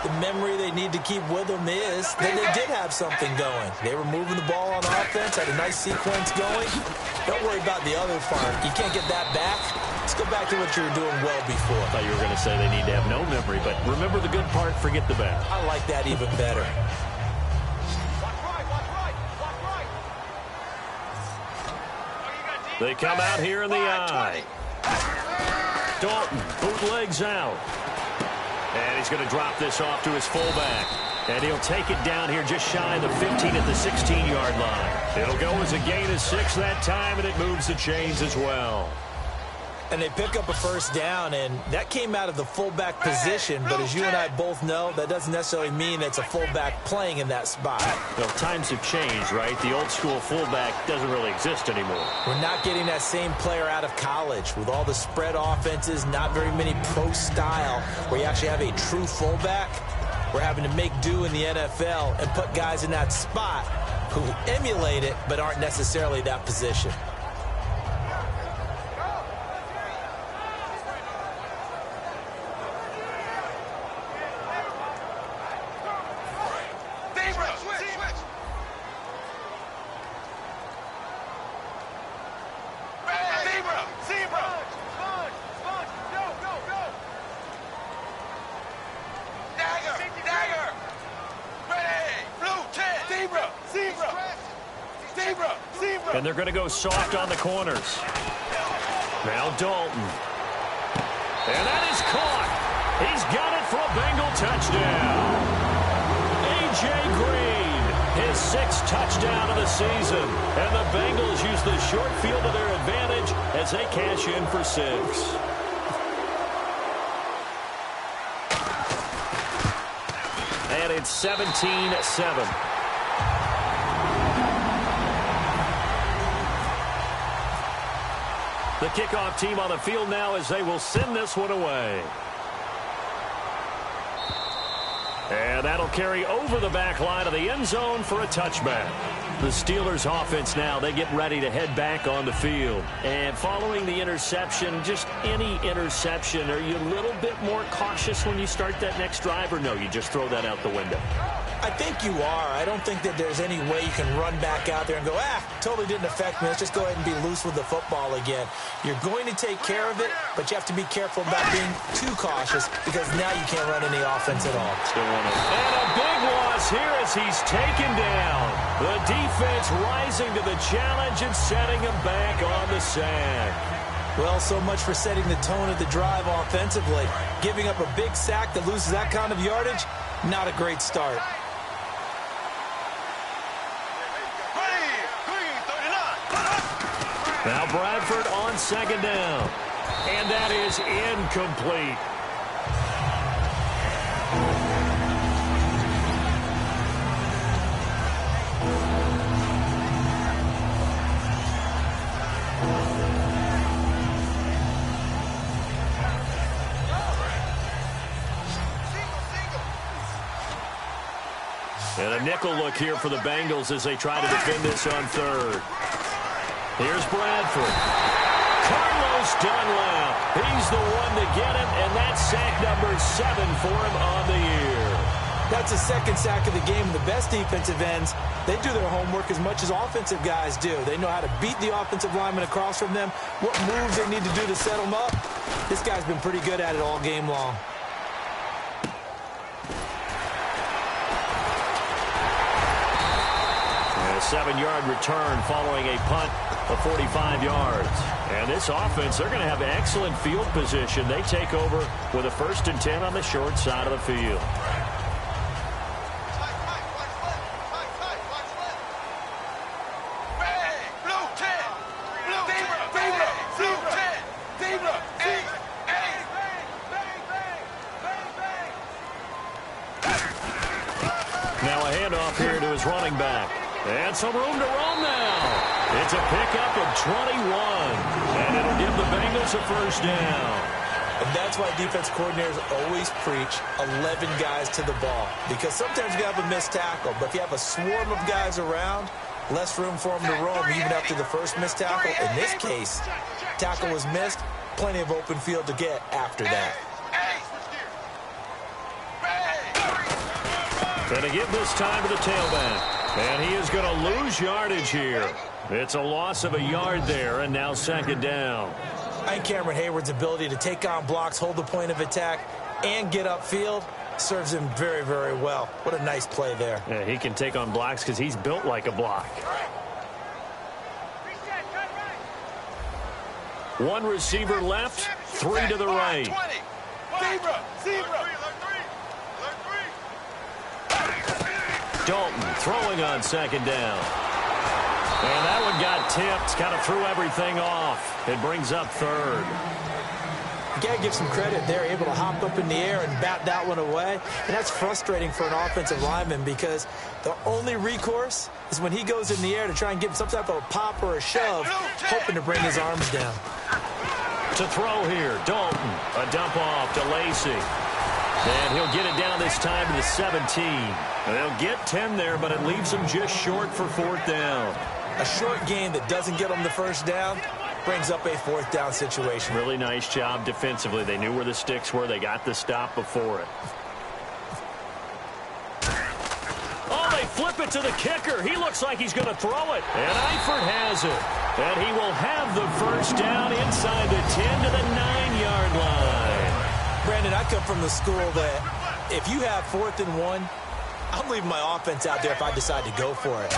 The memory they need to keep with them is that they did have something going. They were moving the ball on offense, had a nice sequence going. Don't worry about the other part. You can't get that back. Let's go back to what you were doing well before. I thought you were going to say they need to have no memory, but remember the good part, forget the bad. I like that even better. They come out here in the eye. Dalton bootlegs out. And he's going to drop this off to his fullback. And he'll take it down here just shy of the 15 at the 16-yard line. It'll go as a gain of 6 that time, and it moves the chains as well. And they pick up a first down, and that came out of the fullback position. But as you and I both know, that doesn't necessarily mean it's a fullback playing in that spot. Well, times have changed, right? The old school fullback doesn't really exist anymore. We're not getting that same player out of college with all the spread offenses, not very many pro style where you actually have a true fullback. We're having to make do in the NFL and put guys in that spot who emulate it but aren't necessarily that position. And they're going to go soft on the corners. Now Dalton. And that is caught. He's got it for a Bengal touchdown. A.J. Green, his 6th touchdown of the season. And the Bengals use the short field to their advantage as they cash in for 6. And it's 17-7. The kickoff team on the field now as they will send this one away. And that'll carry over the back line of the end zone for a touchback. The Steelers offense now, they get ready to head back on the field. And following the interception, just any interception, are you a little bit more cautious when you start that next drive, or no, you just throw that out the window? I think you are. I don't think that there's any way you can run back out there and go, totally didn't affect me. Let's just go ahead and be loose with the football again. You're going to take care of it, but you have to be careful about being too cautious because now you can't run any offense at all. And a big loss here as he's taken down. The defense rising to the challenge and setting him back on the sack. Well, so much for setting the tone of the drive offensively. Giving up a big sack that loses that kind of yardage, not a great start. Now Bradford on 2nd down. And that is incomplete. And a nickel look here for the Bengals as they try to defend this on 3rd. Here's Bradford. Caught Bruce Dunlap. He's the one to get him, and that's sack number 7 for him on the year. That's the second sack of the game. The best defensive ends, they do their homework as much as offensive guys do. They know how to beat the offensive lineman across from them, what moves they need to do to set them up. This guy's been pretty good at it all game long. A 7-yard return following a punt of 45 yards. And this offense, they're going to have excellent field position. They take over with a 1st and 10 on the short side of the field. Now a handoff here to his running back. And some room to roam now. It's a pickup of 21. And it'll give the Bengals a 1st down. And that's why defense coordinators always preach 11 guys to the ball. Because sometimes you have a missed tackle. But if you have a swarm of guys around, less room for them to roam even after the first missed tackle. In this case, tackle was missed. Plenty of open field to get after that. Going to give this time to the tailback. And he is going to lose yardage here. It's a loss of a yard there, and now 2nd down. I think Cameron Hayward's ability to take on blocks, hold the point of attack, and get upfield serves him very, very well. What a nice play there. Yeah, he can take on blocks because he's built like a block. One receiver left, 3 to the right. Dalton throwing on 2nd down. And that one got tipped, kind of threw everything off. It brings up 3rd. You got to give some credit. They're able to hop up in the air and bat that one away. And that's frustrating for an offensive lineman because the only recourse is when he goes in the air to try and give some type of a pop or a shove, hoping to bring his arms down. To throw here, Dalton. A dump off to Lacey. And he'll get it down this time to the 17. And they'll get 10 there, but it leaves them just short for 4th down. A short gain that doesn't get them the 1st down brings up a 4th down situation. Really nice job defensively. They knew where the sticks were. They got the stop before it. Oh, they flip it to the kicker. He looks like he's going to throw it. And Eifert has it. And he will have the 1st down inside the 10 to the 9-yard line. Brandon, I come from the school that if you have 4th and 1, I'm leaving my offense out there if I decide to go for it.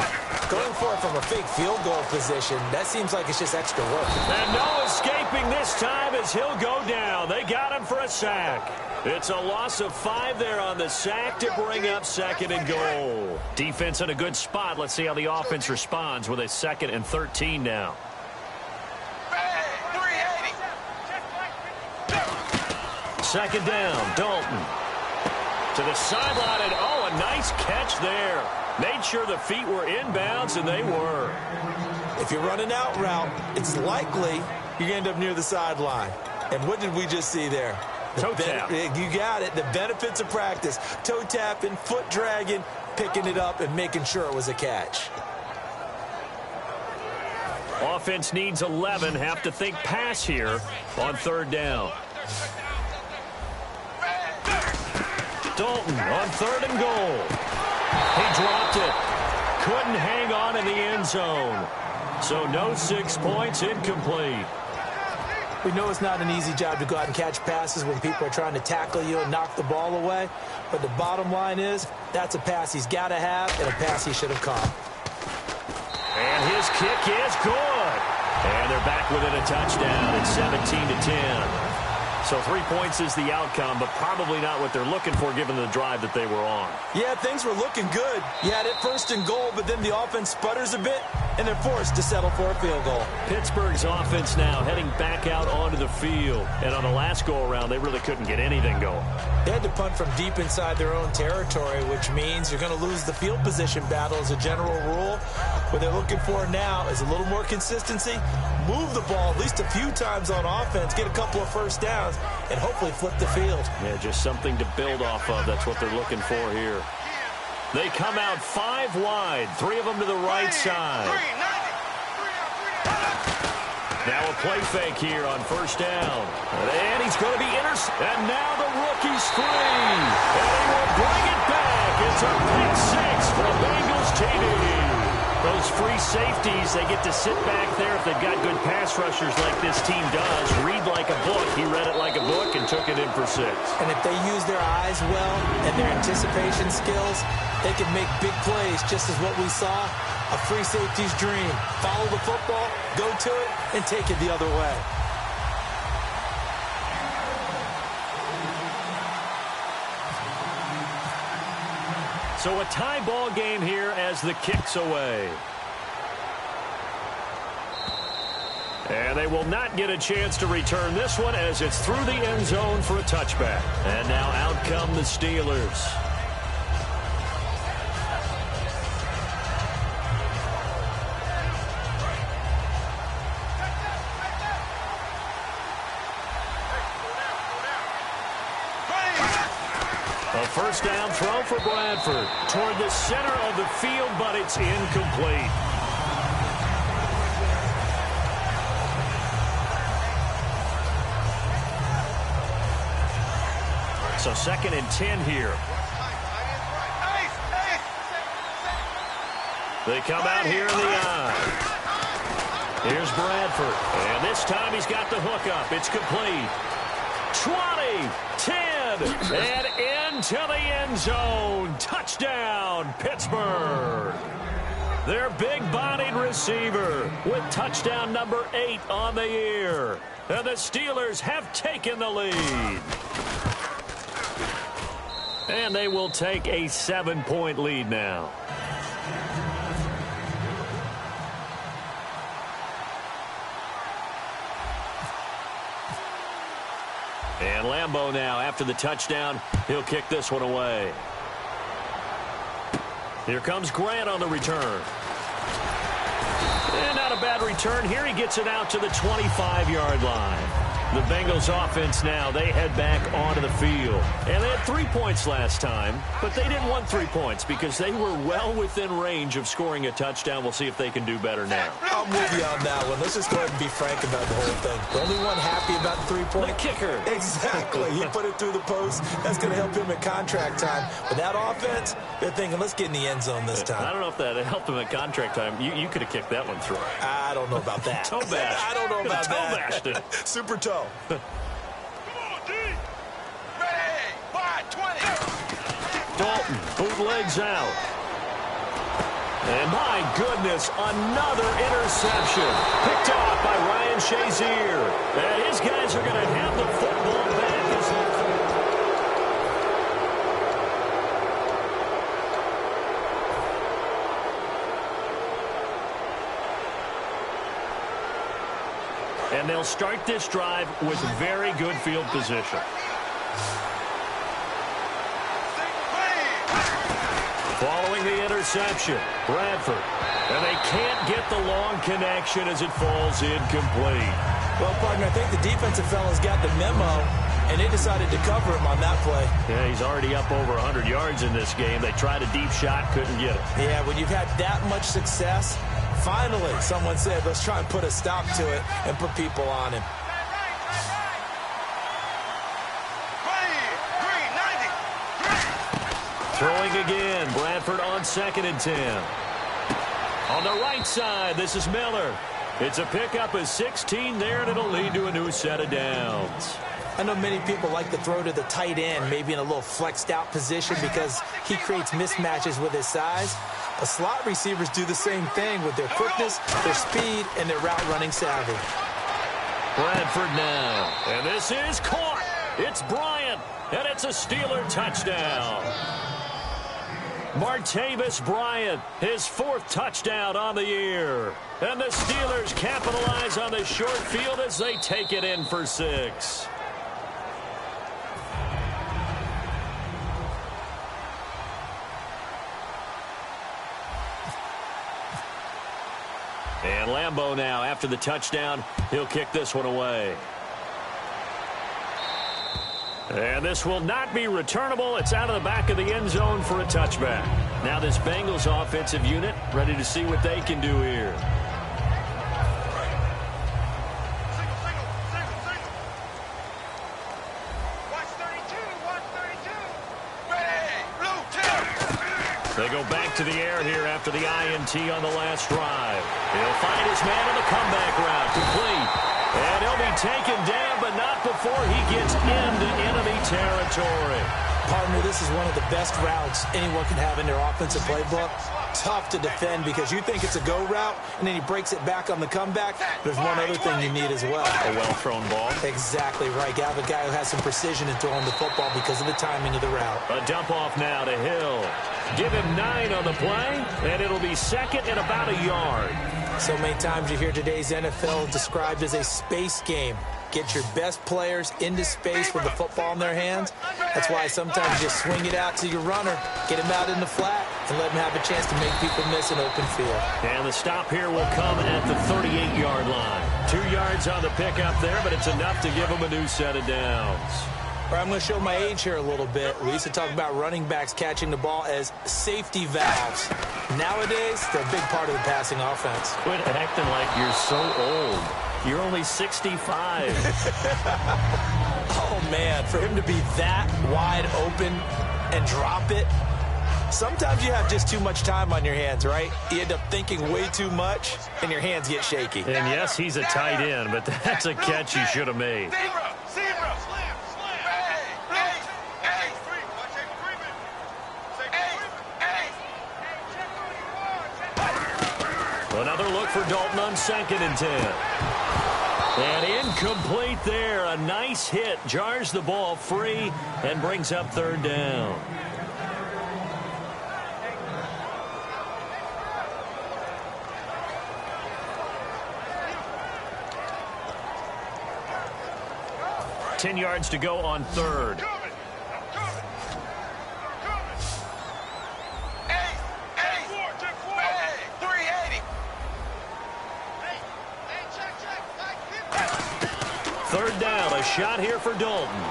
Going for it from a fake field goal position, that seems like it's just extra work. And no escaping this time as he'll go down. They got him for a sack. It's a loss of 5 there on the sack to bring up 2nd and goal. Defense in a good spot. Let's see how the offense responds with a 2nd and 13 now. 2nd down, Dalton. To the sideline, and oh, a nice catch there. Made sure the feet were inbounds, and they were. If you're running out route, it's likely you're going to end up near the sideline. And what did we just see there? Toe tap. You got it. The benefits of practice. Toe tapping, foot dragging, picking it up, and making sure it was a catch. Offense needs 11. Have to think pass here on 3rd down. Dalton on 3rd and goal. He dropped it. Couldn't hang on in the end zone. So no 6 points, incomplete. We know it's not an easy job to go out and catch passes when people are trying to tackle you and knock the ball away. But the bottom line is that's a pass he's got to have and a pass he should have caught. And his kick is good. And they're back within a touchdown. It's 17-10. So 3 points is the outcome, but probably not what they're looking for given the drive that they were on. Yeah, things were looking good. You had it 1st and goal, but then the offense sputters a bit, and they're forced to settle for a field goal. Pittsburgh's offense now heading back out onto the field. And on the last go-around, they really couldn't get anything going. They had to punt from deep inside their own territory, which means you're going to lose the field position battle as a general rule. What they're looking for now is a little more consistency, move the ball at least a few times on offense, get a couple of 1st downs, and hopefully flip the field. Yeah, just something to build off of. That's what they're looking for here. They come out 5 wide, 3 of them to the right side. Now a play fake here on first down. And he's going to be intercepted. And now the rookie screen. And he will bring it back. It's a pick six for the Bengals TD. Those free safeties, they get to sit back there if they've got good pass rushers like this team does. Read like a book. He read it like a book and took it in for six. And if they use their eyes well and their anticipation skills, they can make big plays, just as what we saw. A free safety's dream. Follow the football, go to it, and take it the other way. So a tie ball game here as the kick's away. And they will not get a chance to return this one as it's through the end zone for a touchback. And now out come the Steelers. A first down throw for Bradford toward the center of the field, but it's incomplete. So 2nd and 10 here. They come out here in the eye. Here's Bradford. And this time he's got the hook up. It's complete. 20, 10, and into the end zone. Touchdown, Pittsburgh. Their big-bodied receiver with touchdown number 8 on the year. And the Steelers have taken the lead. And they will take a 7-point lead now. And Lambeau now, after the touchdown, he'll kick this one away. Here comes Grant on the return. And not a bad return. Here he gets it out to the 25-yard line. The Bengals offense now, they head back onto the field. And they had 3 points last time, but they didn't want 3 points because they were well within range of scoring a touchdown. We'll see if they can do better now. I'm with you on that one. Let's just go ahead and be frank about the whole thing. The only one happy about the 3-point. The kicker. Exactly. He put it through the post. That's going to help him at contract time. But that offense, they're thinking, let's get in the end zone this time. I don't know if that helped him at contract time. You could have kicked that one through. I don't know about that. Toe bash. I don't know about that. Toe bashed it. Super toe. Come on, D. Ready. Wide, 20. Dalton bootlegs out. And my goodness, another interception. Picked off by Ryan Shazier. And his guys are going to have the football back as and they'll start this drive with very good field position. Following the interception, Bradford. And they can't get the long connection as it falls incomplete. Well, partner, I think the defensive fellas got the memo, and they decided to cover him on that play. Yeah, he's already up over 100 yards in this game. They tried a deep shot, couldn't get it. Yeah, when you've had that much success, finally, someone said, let's try and put a stop to it and put people on him. Throwing again, Bradford on 2nd and 10. On the right side, this is Miller. It's a pickup of 16 there, and it'll lead to a new set of downs. I know many people like to throw to the tight end, maybe in a little flexed out position because he creates mismatches with his size. But slot receivers do the same thing with their quickness, their speed, and their route running savvy. Bradford now, and this is caught. It's Bryant, and it's a Steeler touchdown. Martavis Bryant, his 4th touchdown on the year. And the Steelers capitalize on the short field as they take it in for 6. And Lambeau now, after the touchdown, he'll kick this one away. And this will not be returnable. It's out of the back of the end zone for a touchback. Now this Bengals offensive unit ready to see what they can do here. They go back to the air here after the INT on the last drive. He'll find his man on the comeback route, complete. And he'll be taken down, but not before he gets into enemy territory. Partner, this is one of the best routes anyone can have in their offensive playbook. Tough to defend because you think it's a go route, and then he breaks it back on the comeback. There's one other thing you need as well. A well-thrown ball. Exactly right. You have a guy who has some precision in throwing the football because of the timing of the route. A dump off now to Hill. Give him 9 on the play, and it'll be second and about a yard. So many times you hear today's NFL described as a space game. Get your best players into space with the football in their hands. That's why sometimes you just swing it out to your runner, get him out in the flat, and let him have a chance to make people miss an open field. And the stop here will come at the 38-yard line. 2 yards on the pickup there, but it's enough to give him a new set of downs. All right, I'm going to show my age here a little bit. We used to talk about running backs catching the ball as safety valves. Nowadays, they're a big part of the passing offense. Quit acting like you're so old. You're only 65. Oh, man, for him to be that wide open and drop it. Sometimes you have just too much time on your hands, right? You end up thinking way too much, and your hands get shaky. And, yes, he's a tight end, but that's a catch he should have made. Another look for Dalton on 2nd and 10. And incomplete there. A nice hit. Jars the ball free and brings up 3rd down. Ten yards to go on 3rd. A shot here for Dalton.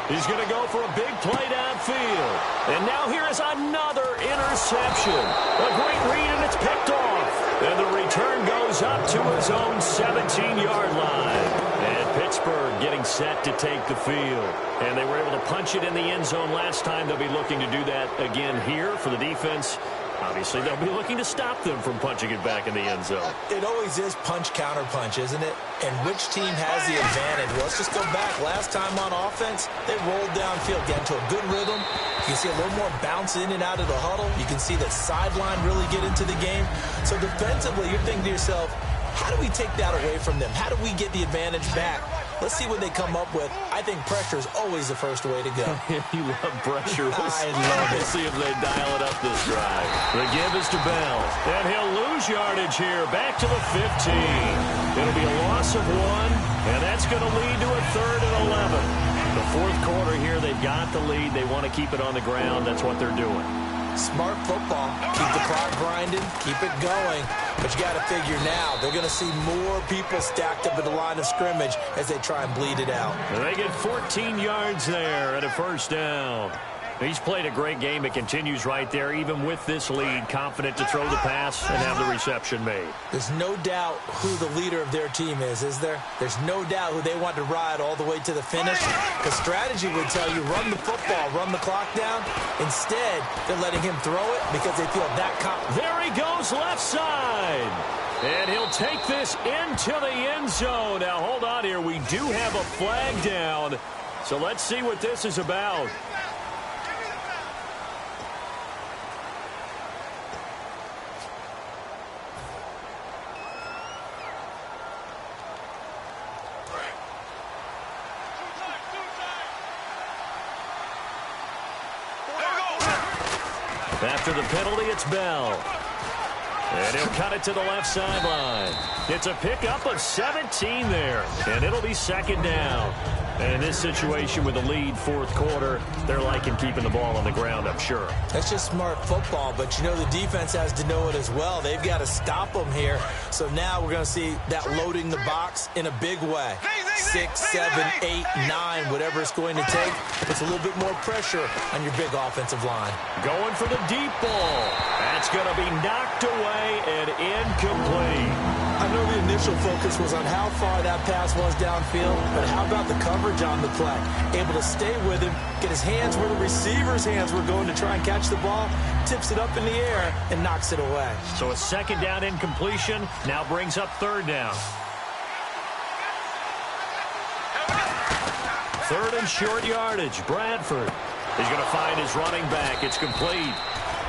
He's going to go for a big play downfield. And now here is another interception. A great read, and it's picked off. And the return goes up to his own 17-yard line. And Pittsburgh getting set to take the field. And they were able to punch it in the end zone last time. They'll be looking to do that again here for the defense. Obviously, they'll be looking to stop them from punching it back in the end zone. It always is punch-counter-punch, isn't it? And which team has the advantage? Well, let's just go back. Last time on offense, they rolled downfield, get into a good rhythm. You can see a little more bounce in and out of the huddle. You can see the sideline really get into the game. So defensively, you're thinking to yourself, how do we take that away from them? How do we get the advantage back? Let's see what they come up with. I think pressure is always the first way to go. You love pressure. I love it. We'll see if they dial it up this drive. The give is to Bell. And he'll lose yardage here. Back to the 15. It'll be a loss of 1. And that's going to lead to a 3rd and 11. The 4th quarter here, they've got the lead. They want to keep it on the ground. That's what they're doing. Smart football. Keep the clock grinding. Keep it going. But you got to figure now, they're going to see more people stacked up at the line of scrimmage as they try and bleed it out. And they get 14 yards there at a 1st down. He's played a great game. It continues right there, even with this lead, confident to throw the pass and have the reception made. There's no doubt who the leader of their team is there? There's no doubt who they want to ride all the way to the finish. The strategy would tell you, run the football, run the clock down. Instead, they're letting him throw it because they feel that confident. There he goes, left side. And he'll take this into the end zone. Now, hold on here. We do have a flag down. So let's see what this is about. After the penalty, it's Bell. And he'll cut it to the left sideline. It's a pickup of 17 there. And it'll be 2nd down. And in this situation with the lead 4th quarter, they're liking keeping the ball on the ground, I'm sure. That's just smart football, but you know the defense has to know it as well. They've got to stop them here. So now we're going to see that loading the box in a big way. 6, 7, 8, 9, whatever it's going to take. Puts a little bit more pressure on your big offensive line. Going for the deep ball. That's going to be knocked away and incomplete. I know the initial focus was on how far that pass was downfield, but how about the coverage on the play? Able to stay with him, get his hands where the receiver's hands were going to try and catch the ball, tips it up in the air, and knocks it away. So a second down incompletion now brings up third down. Third and short yardage. Bradford is going to find his running back. It's complete.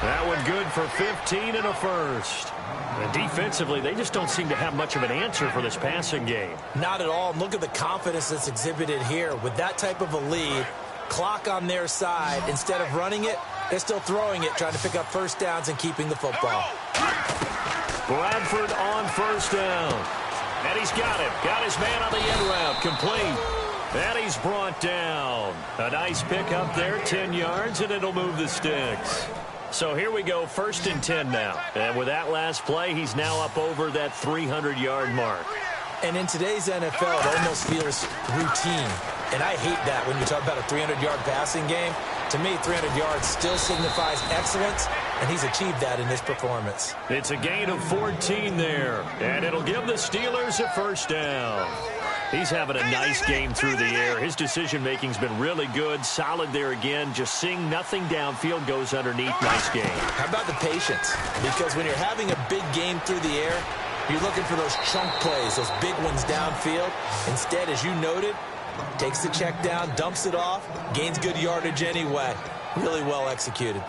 That one good for 15 and a first. And defensively, they just don't seem to have much of an answer for this passing game. Not at all. Look at the confidence that's exhibited here. With that type of a lead, clock on their side, instead of running it, they're still throwing it, trying to pick up first downs and keeping the football. Bradford on first down. And he's got it. Got his man on the end route. Complete. And he's brought down. A nice pick up there, 10 yards, and it'll move the sticks. So here we go, 1st and 10 now. And with that last play, he's now up over that 300-yard mark. And in today's NFL, it almost feels routine. And I hate that when you talk about a 300-yard passing game. To me, 300 yards still signifies excellence, and he's achieved that in this performance. It's a gain of 14 there, and it'll give the Steelers a first down. He's having a nice game through the air. His decision-making's been really good. Solid there again. Just seeing nothing downfield goes underneath. Nice game. How about the patience? Because when you're having a big game through the air, you're looking for those chunk plays, those big ones downfield. Instead, as you noted, takes the check down, dumps it off, gains good yardage anyway. Really well executed.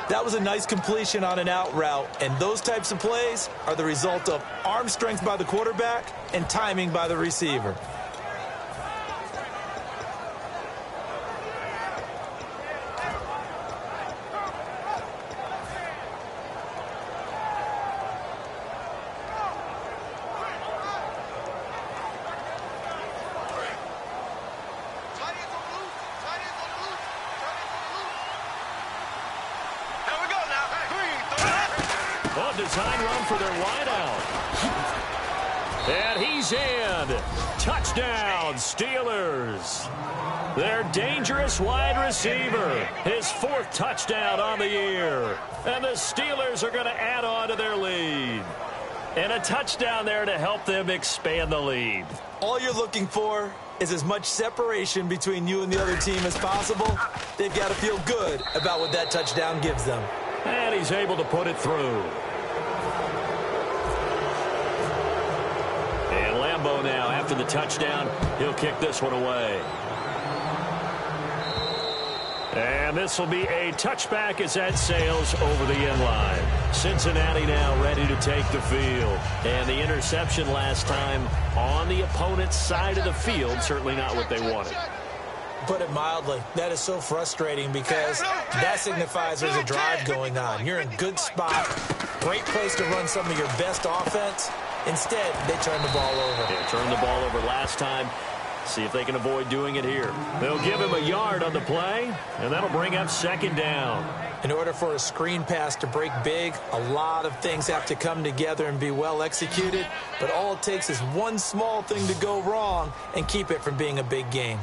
That was a nice completion on an out route, and those types of plays are the result of arm strength by the quarterback and timing by the receiver. Design run for their wideout. And he's in. Touchdown, Steelers. Their dangerous wide receiver. His 4th touchdown on the year. And the Steelers are going to add on to their lead. And a touchdown there to help them expand the lead. All you're looking for is as much separation between you and the other team as possible. They've got to feel good about what that touchdown gives them. And he's able to put it through. Now after the touchdown, he'll kick this one away. And this will be a touchback as that sails over the end line. Cincinnati now ready to take the field. And the interception last time on the opponent's side of the field, certainly not what they wanted. Put it mildly, that is so frustrating because that signifies there's a drive going on. You're in a good spot, great place to run some of your best offense. Instead, they turn the ball over. Yeah, turned the ball over last time. See if they can avoid doing it here. They'll give him a yard on the play, and that'll bring up 2nd down. In order for a screen pass to break big, a lot of things have to come together and be well executed. But all it takes is one small thing to go wrong and keep it from being a big game.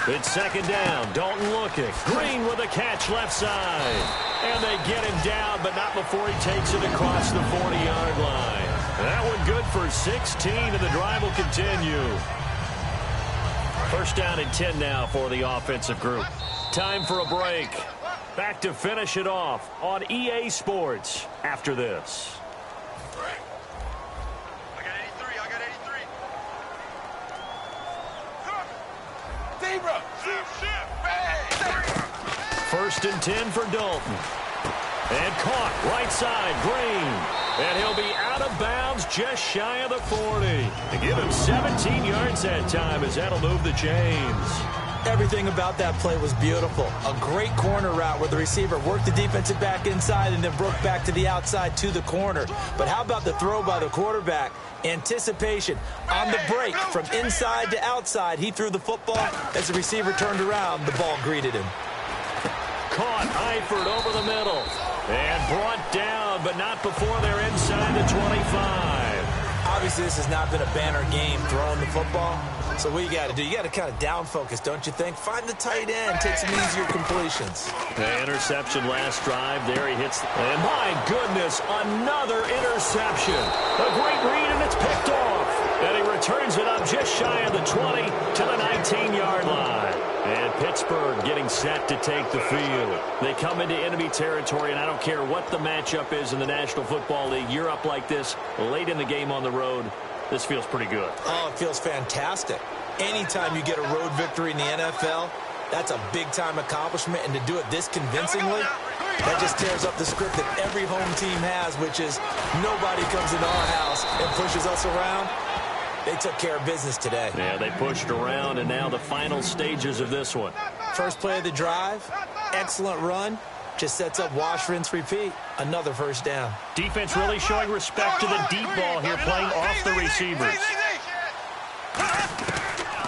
It's 2nd down. Dalton looking. Green with a catch left side. And they get him down, but not before he takes it across the 40-yard line. That one good for 16, and the drive will continue. 1st down and 10 now for the offensive group. Time for a break. Back to finish it off on EA Sports after this. First and 10 for Dalton. And caught right side, Green. And he'll be out of bounds just shy of the 40. To give him 17 yards that time as that'll move the chains. Everything about that play was beautiful. A great corner route where the receiver worked the defensive back inside and then broke back to the outside to the corner. But how about the throw by the quarterback? Anticipation on the break from inside to outside. He threw the football. As the receiver turned around, the ball greeted him. Caught Eifert over the middle. And brought down, but not before they're inside the 25. Obviously, this has not been a banner game throwing the football. So what you got to do, you got to kind of down focus, don't you think? Find the tight end, take some easier completions. The interception last drive. There he hits. And my goodness, another interception. A great read, and it's picked off. And he returns it up just shy of the 20 to the 19-yard line. And Pittsburgh getting set to take the field. They come into enemy territory, and I don't care what the matchup is in the National Football League. You're up like this late in the game on the road. This feels pretty good. Oh, it feels fantastic. Anytime you get a road victory in the NFL, that's a big-time accomplishment. And to do it this convincingly, that just tears up the script that every home team has, which is nobody comes into our house and pushes us around. They took care of business today. Yeah, they pushed around, and now the final stages of this one. First play of the drive, excellent run. Just sets up wash, rinse, repeat. Another first down. Defense really showing respect to the deep ball here, playing off the receivers.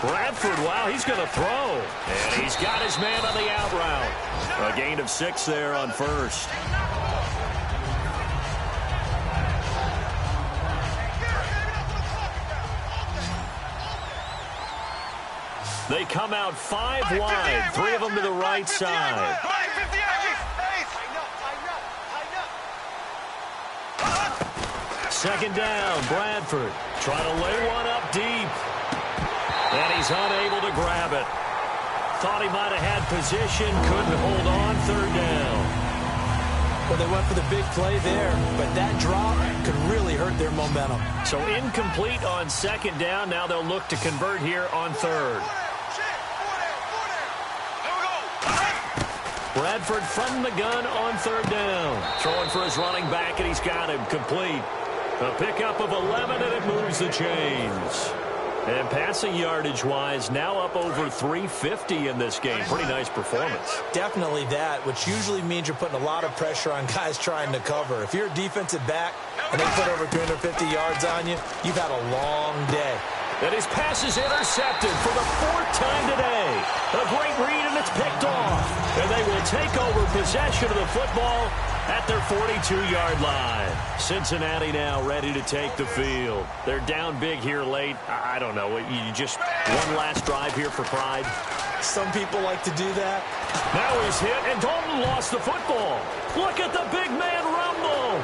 Bradford, wow, he's going to throw. And he's got his man on the out route. A gain of 6 there on first. They come out 5 wide, 3 of them to the right side. Second down, Bradford trying to lay one up deep. And he's unable to grab it. Thought he might have had position, couldn't hold on, third down. Well, they went for the big play there, but that drop could really hurt their momentum. So incomplete on second down. Now they'll look to convert here on third. Bradford from the gun on third down. Throwing for his running back, and he's got him complete. A pickup of 11, and it moves the chains. And passing yardage-wise, now up over 350 in this game. Pretty nice performance. Definitely that, which usually means you're putting a lot of pressure on guys trying to cover. If you're a defensive back and they put over 350 yards on you, you've had a long day. And his pass is intercepted for the 4th time today. A great read, and it's picked off. And they will take over possession of the football at their 42-yard line. Cincinnati now ready to take the field. They're down big here late. I don't know. You just one last drive here for pride. Some people like to do that. Now he's hit, and Dalton lost the football. Look at the big man rumble.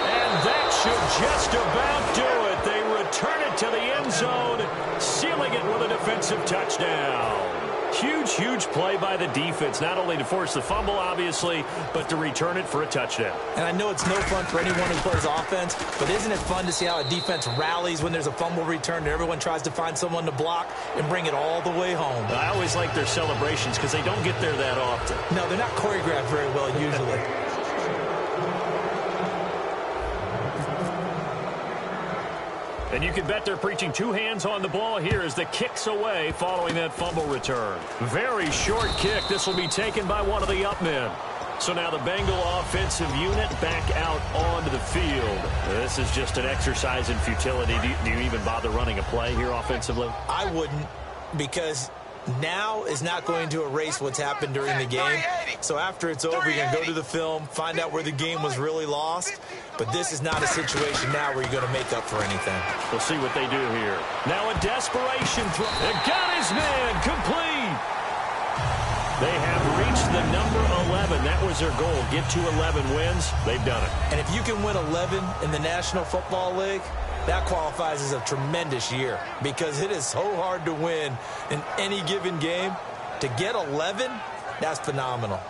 And that should just about do it. They return it to the end zone, sealing it with a defensive touchdown. Huge, huge play by the defense, not only to force the fumble, obviously, but to return it for a touchdown. And I know it's no fun for anyone who plays offense, but isn't it fun to see how a defense rallies when there's a fumble return and everyone tries to find someone to block and bring it all the way home? I always like their celebrations because they don't get there that often. No, they're not choreographed very well usually. And you can bet they're preaching 2 hands on the ball here as the kick's away following that fumble return. Very short kick. This will be taken by one of the up men. So now the Bengal offensive unit back out onto the field. This is just an exercise in futility. Do you even bother running a play here offensively? I wouldn't, because now is not going to erase what's happened during the game. So after it's over, you're going to go to the film, find out where the game was really lost. But this is not a situation now where you're going to make up for anything. We'll see what they do here. Now a desperation throw. They got his man complete. They have reached the number 11. That was their goal. Get to 11 wins. They've done it. And if you can win 11 in the National Football League, that qualifies as a tremendous year, because it is so hard to win in any given game. To get 11, that's phenomenal.